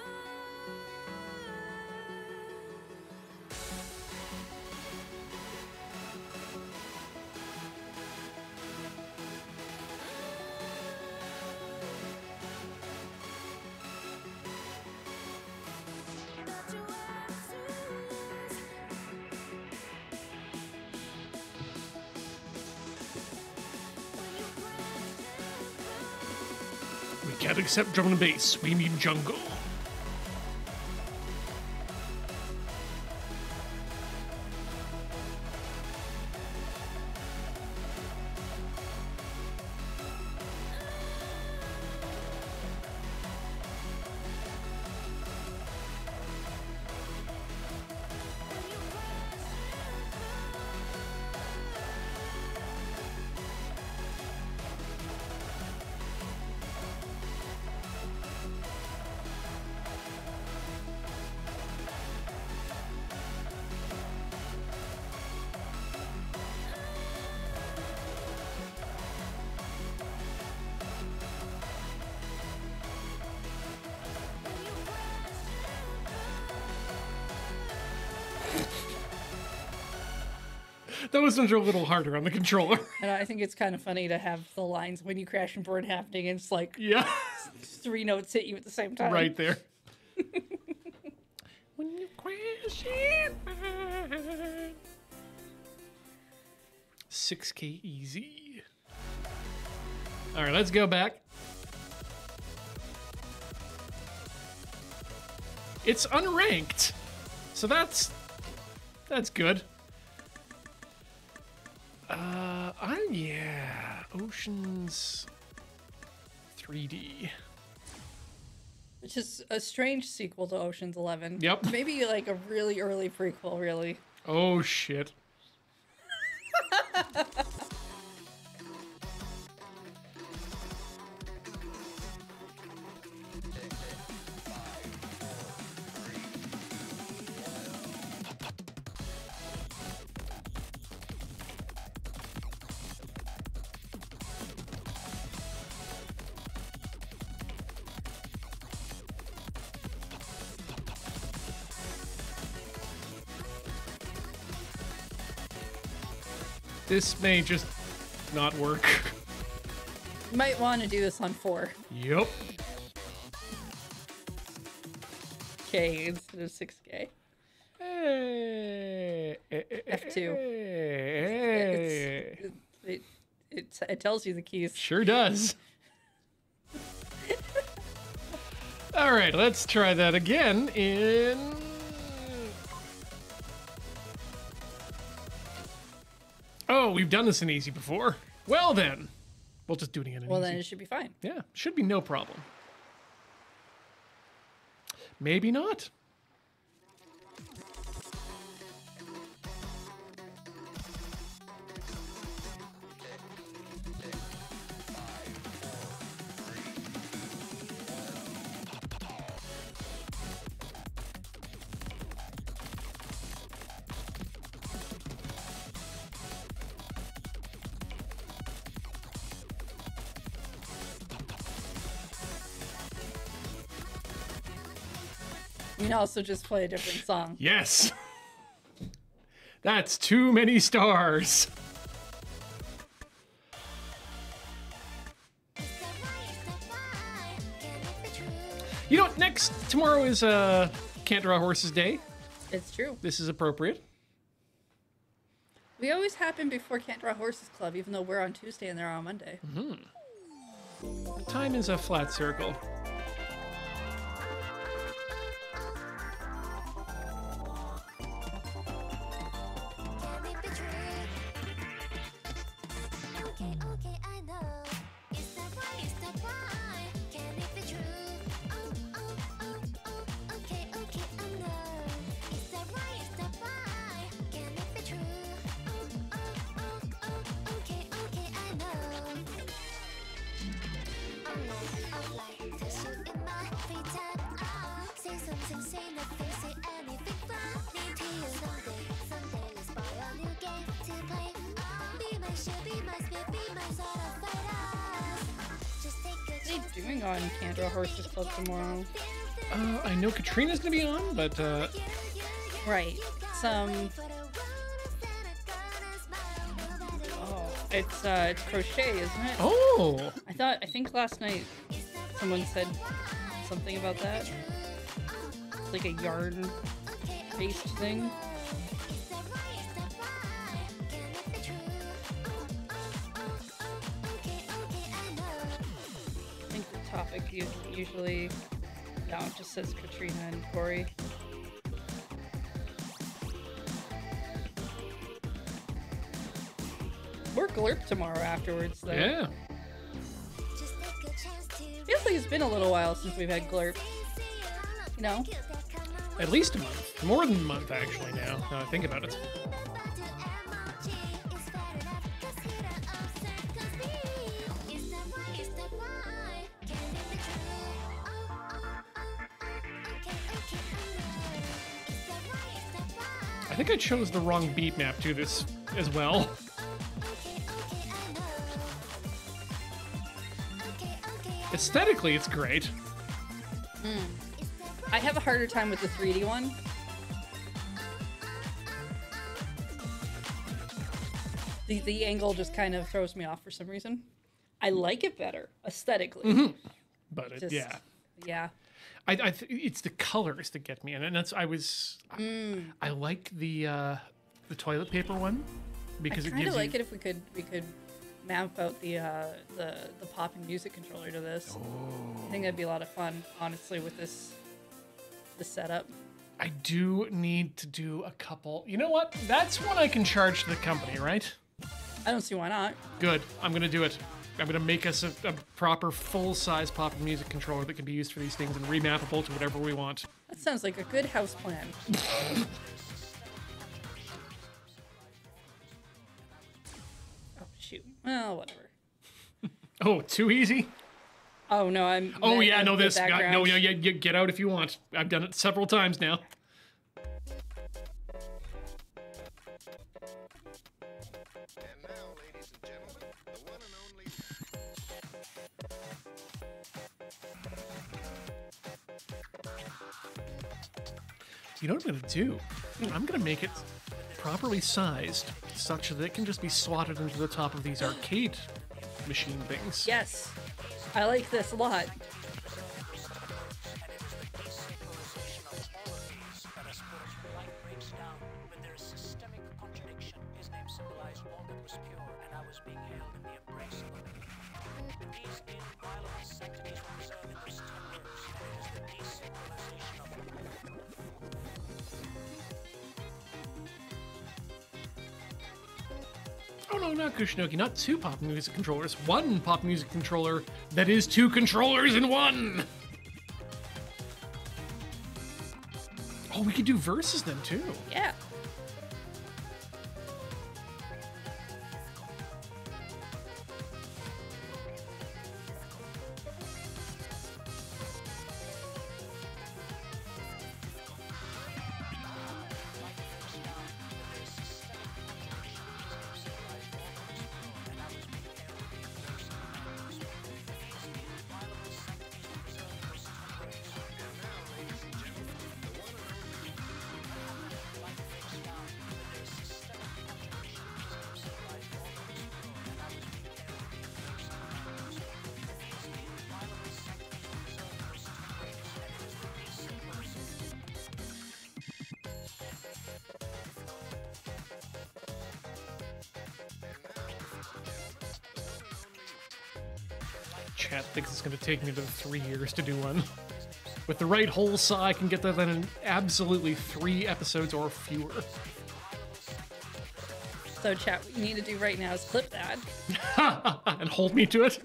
That you have to lose. When you crash and burn.
We can't accept drum and bass. We need jungle. Those ones are a little harder on the controller.
And I think it's kind of funny to have the lines when you crash and burn happening, and it's like
Yeah,
3 notes hit you at the same time.
right there. When you crash and burn. 6K easy. All right, let's go back. It's unranked. So that's good. Yeah, Oceans 3D.
Which is a strange sequel to Ocean's 11.
Yep.
Maybe like a really early prequel, really.
Oh shit. This may just not work.
You might want to do this on 4.
Yup.
K instead of 6K. F2. It tells you the keys.
Sure does. All right, let's try that again in... Oh, we've done this in easy before. Well then, we'll just do it again in
Well,
easy.
then it should be fine.
Yeah, should be no problem. Maybe not.
You can also just play a different song.
Yes. That's too many stars. You know what? Tomorrow is Can't Draw Horses Day.
It's true.
This is appropriate.
We always happen before Can't Draw Horses Club, even though we're on Tuesday and they're on Monday.
Time is a flat circle.
What are you doing on Can't Draw Horses Club tomorrow?
I know Katrina's gonna be on, but
Right. It's crochet, isn't it?
oh,
I think last night someone said something about that. It's like a yarn-based thing. I think the topic usually, no, it just says Katrina and Corey. We're Glurp tomorrow afterwards, though.
yeah.
Feels like it's been a little while since we've had Glurp. You know?
At least a month. More than a month, actually, now I think about it. I think I chose the wrong beat map to this as well. Aesthetically, it's great.
I have a harder time with the 3D one. The angle just kind of throws me off for some reason. I like it better aesthetically.
But it,
Just-
yeah.
Yeah.
It's the colors that get me, and that's I like the toilet paper one because
I
it
kind
gives
of like
you.
it if we could map out the popping music controller to this. I think that'd be a lot of fun, honestly, with this the setup.
I do need to do a couple. You know what? That's one I can charge to the company, right?
I don't see why not.
Good. I'm going to do it. I'm going to make us a proper full-size pop music controller that can be used for these things and remappable to whatever we want.
That sounds like a good house plan. Oh, shoot. Well, whatever.
Oh, too easy?
Oh, no, I'm...
Oh, yeah, no,
the
this guy. No,
background.
yeah, get out if you want. I've done it several times now.
And now, ladies and gentlemen, the one and only.
You know what I'm going to do? I'm going to make it properly sized such that it can just be slotted into the top of these arcade machine things.
Yes. I like this a lot.
Oh no, not Kushinoki, not two pop music controllers. One pop music controller that is two controllers in one! Oh, we could do verses then too.
Yeah.
Chat thinks it's going to take me about 3 years to do one. With the right hole saw, I can get that in absolutely 3 episodes or fewer.
So, chat, what you need to do right now is clip that.
And hold me to it.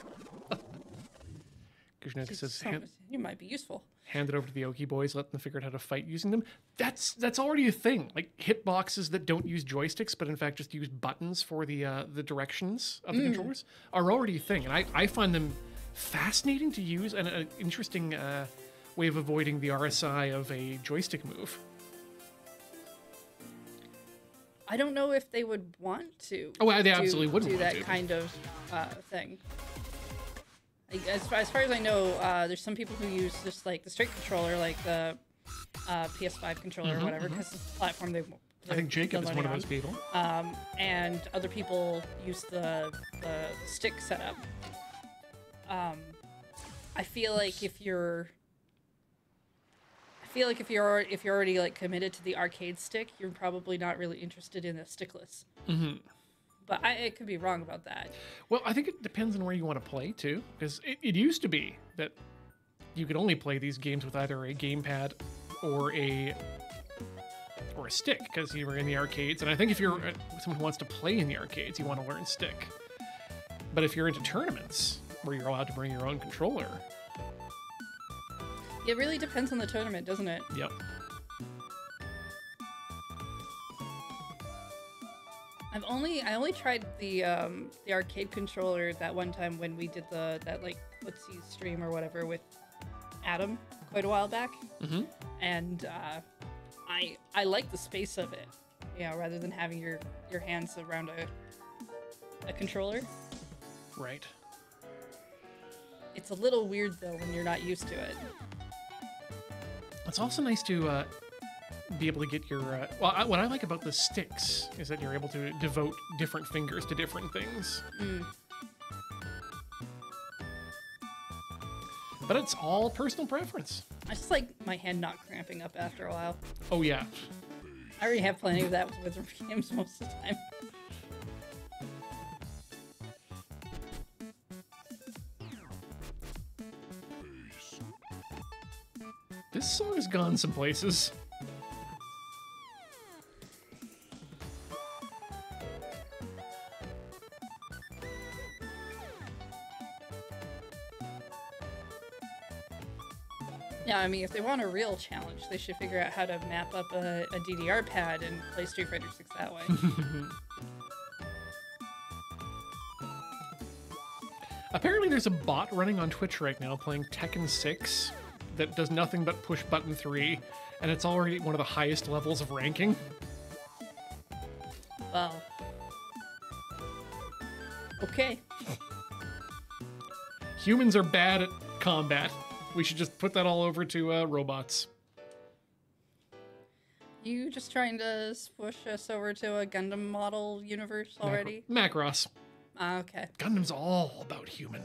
Kushinoki says,
You might be useful.
hand it over to the Oki boys, let them figure out how to fight using them. That's already a thing. Like hitboxes that don't use joysticks, but in fact just use buttons for the directions of the controllers are already a thing. And I find them fascinating to use and an interesting way of avoiding the RSI of a joystick move.
I don't know if they would want to.
Oh, they absolutely wouldn't
do
want
that
to.
kind of thing. As far as I know, there's some people who use just like the straight controller, like the PS5 controller or whatever, because it's the platform they.
I think Jacob is one of those people.
And other people use the stick setup. I feel like if you're already like committed to the arcade stick, you're probably not really interested in the stickless.
Mm-hmm.
But I could be wrong about that.
Well, I think it depends on where you want to play too, because it used to be that you could only play these games with either a gamepad or a stick, because you were in the arcades. And I think if you're someone who wants to play in the arcades, you want to learn stick. But if you're into tournaments where you're allowed to bring your own controller,
It really depends on the tournament, doesn't it?
yep.
I only tried the arcade controller that one time when we did that like Let's See stream or whatever with Adam quite a while back.
Mm-hmm.
And I like the space of it, rather than having your hands around a controller.
Right.
It's a little weird though when you're not used to it.
It's also nice to be able to get your... what I like about the sticks is that you're able to devote different fingers to different things. But it's all personal preference.
I just like my hand not cramping up after a while.
Oh, yeah.
I already have plenty of that with games most of the time.
This song has gone some places.
Yeah, I mean, if they want a real challenge, they should figure out how to map up a DDR pad and play Street Fighter 6 that way.
Apparently there's a bot running on Twitch right now playing Tekken 6 that does nothing but push button 3, and it's already one of the highest levels of ranking.
Wow. Okay.
Humans are bad at combat. We should just put that all over to robots.
You just trying to swoosh us over to a Gundam model universe already?
Macross.
Okay.
Gundam's all about human.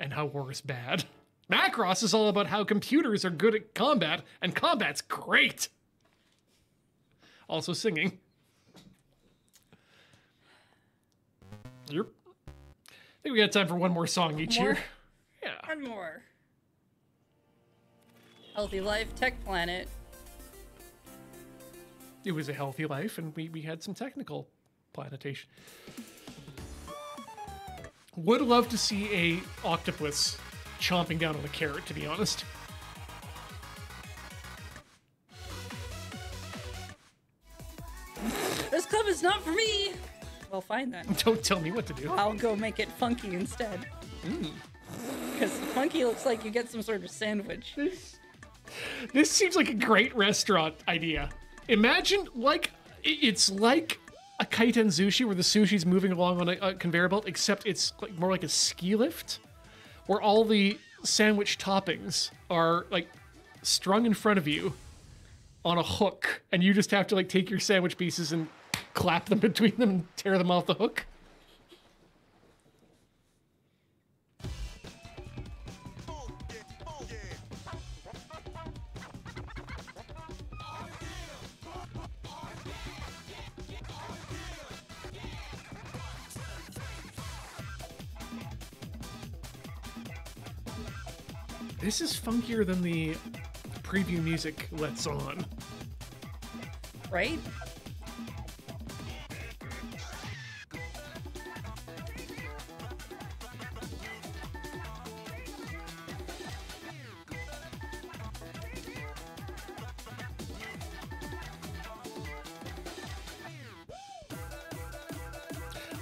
And how war is bad. Macross is all about how computers are good at combat, and combat's great. Also singing. Yep. I think we got time for one more song each
More?
here. Yeah.
One more. Healthy Life, Tech Planet.
It was a healthy life, and we had some technical planetation. Would love to see a octopus chomping down on a carrot, to be honest.
This club is not for me! Well, fine then.
Don't tell me what to do.
I'll go make it funky instead. Because funky looks like you get some sort of sandwich.
This seems like a great restaurant idea. Imagine, it's like a kaiten sushi where the sushi's moving along on a conveyor belt, except it's like more like a ski lift, where all the sandwich toppings are like strung in front of you on a hook, and you just have to like take your sandwich pieces and clap them between them and tear them off the hook. This is funkier than the preview music lets on.
Right?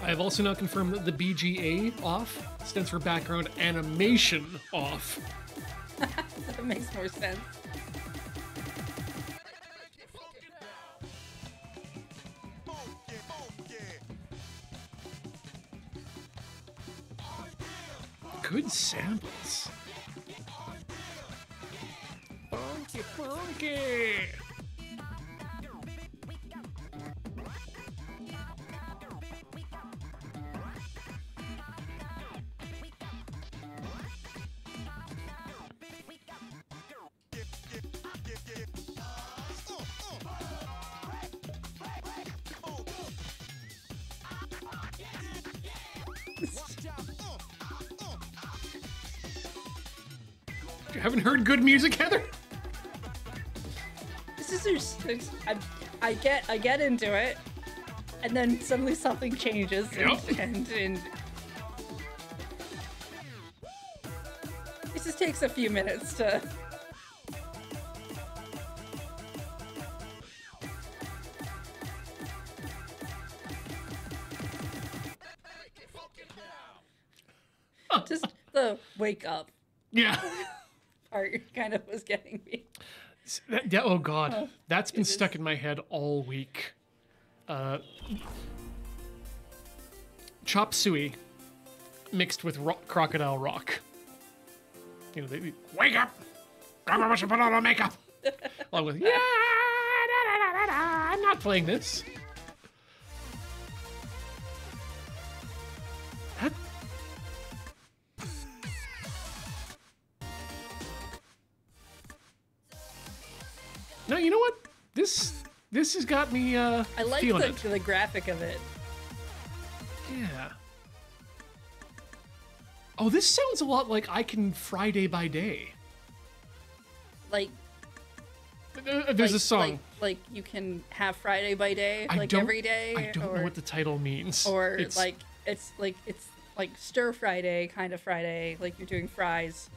I have also now confirmed that the BGA off stands for background animation off.
That makes more sense.
Good samples. Funky, funky. You haven't heard good music, Heather?
This is just, I get into it, and then suddenly something changes,
Yep.
and it just takes a few minutes to. Just the wake up
Yeah.
part kind of was getting me.
Oh God, that's been
it is-
stuck in my head all week. Chop suey mixed with crocodile rock. You know, they wake up. Grandma must have put on her makeup. Along with I'm not playing this. That. No, you know what? This has got me
I like
feeling
the graphic of it.
Yeah. Oh, this sounds a lot like I Can Friday by Day.
Like
There's a song.
Like you can have Friday by day,
I
like
don't-
every day.
I don't know what the title means.
Or it's like stir Friday kind of Friday, like you're doing fries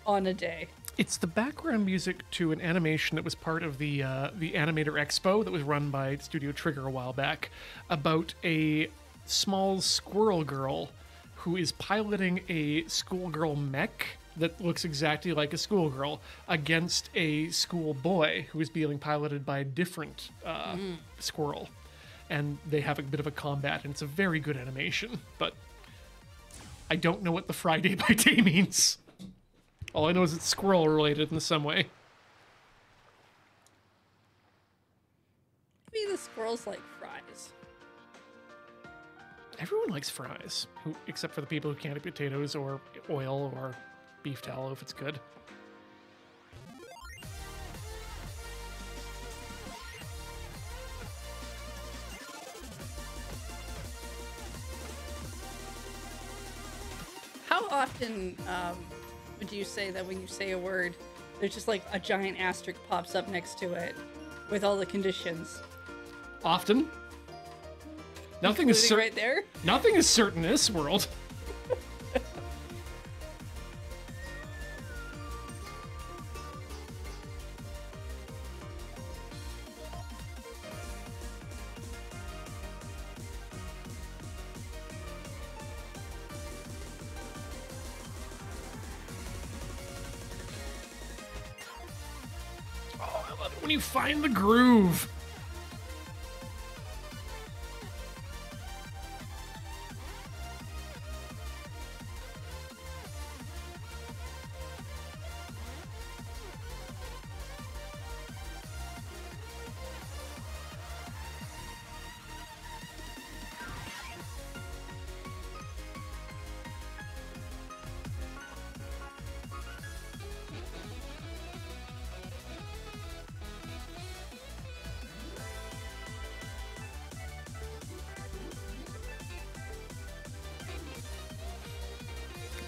on a day.
It's the background music to an animation that was part of the Animator Expo that was run by Studio Trigger a while back, about a small squirrel girl who is piloting a schoolgirl mech that looks exactly like a schoolgirl against a schoolboy who is being piloted by a different squirrel. And they have a bit of a combat, and it's a very good animation, but I don't know what the Friday by day means. All I know is it's squirrel related in some way.
Maybe the squirrels like fries.
Everyone likes fries, except for the people who can't eat potatoes or oil or beef tallow if it's good.
How often would you say that when you say a word, there's just like a giant asterisk pops up next to it with all the conditions?
Often. Nothing is certain.
Right there.
Nothing is certain in this world. Oh, I love it when you find the groove.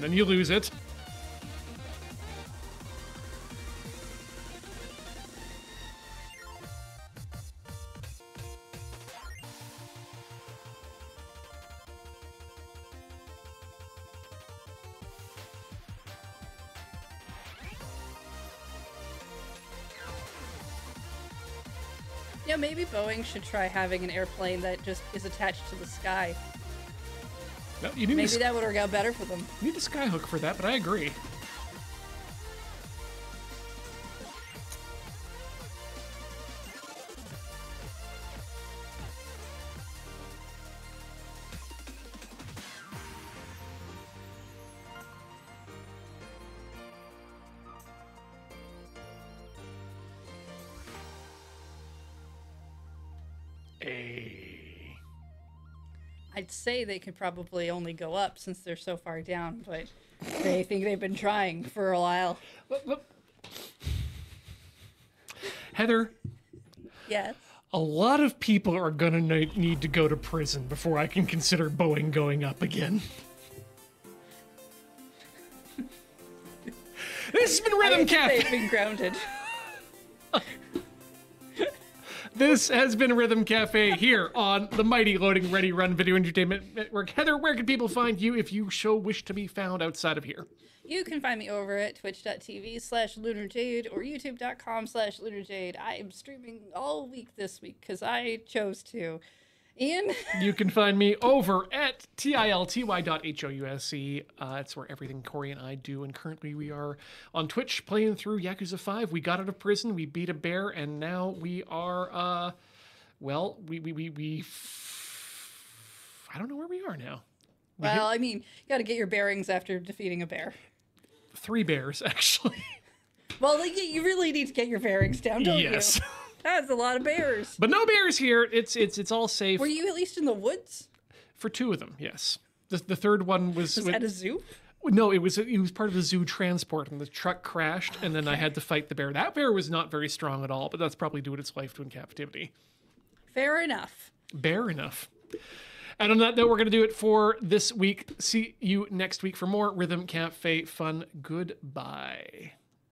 Then you lose it.
Yeah, maybe Boeing should try having an airplane that just is attached to the sky.
No, you need
Maybe that would work out better for them.
You need a skyhook for that, but I agree.
I'd say they could probably only go up since they're so far down, but they think they've been trying for a while.
Heather,
Yes.
a lot of people are gonna need to go to prison before I can consider Boeing going up again. This has been Rhythm Cafe.
They've been grounded.
This has been Rhythm Cafe here on the mighty Loading Ready Run Video Entertainment Network. Heather, where can people find you if you wish to be found outside of here?
You can find me over at twitch.tv/LunarJade or youtube.com/LunarJade. I am streaming all week this week because I chose to. Ian?
You can find me over at tilty.house. It's where everything Corey and I do, and currently we are on Twitch playing through Yakuza 5. We got out of prison, we beat a bear, and now we are, I don't know where we are now.
Well, I mean, you got to get your bearings after defeating a bear.
3 bears, actually.
Well, like, you really need to get your bearings down, don't
Yes.
you? That's a lot of bears.
But no bears here. It's all safe.
Were you at least in the woods?
For 2 of them, yes. The third one was
at a zoo?
No, it was part of the zoo transport, and the truck crashed, and then I had to fight the bear. That bear was not very strong at all, but that's probably due to its life in captivity.
Fair enough.
Bear enough. And on that note, we're going to do it for this week. See you next week for more Rhythm Cafe fun. Goodbye.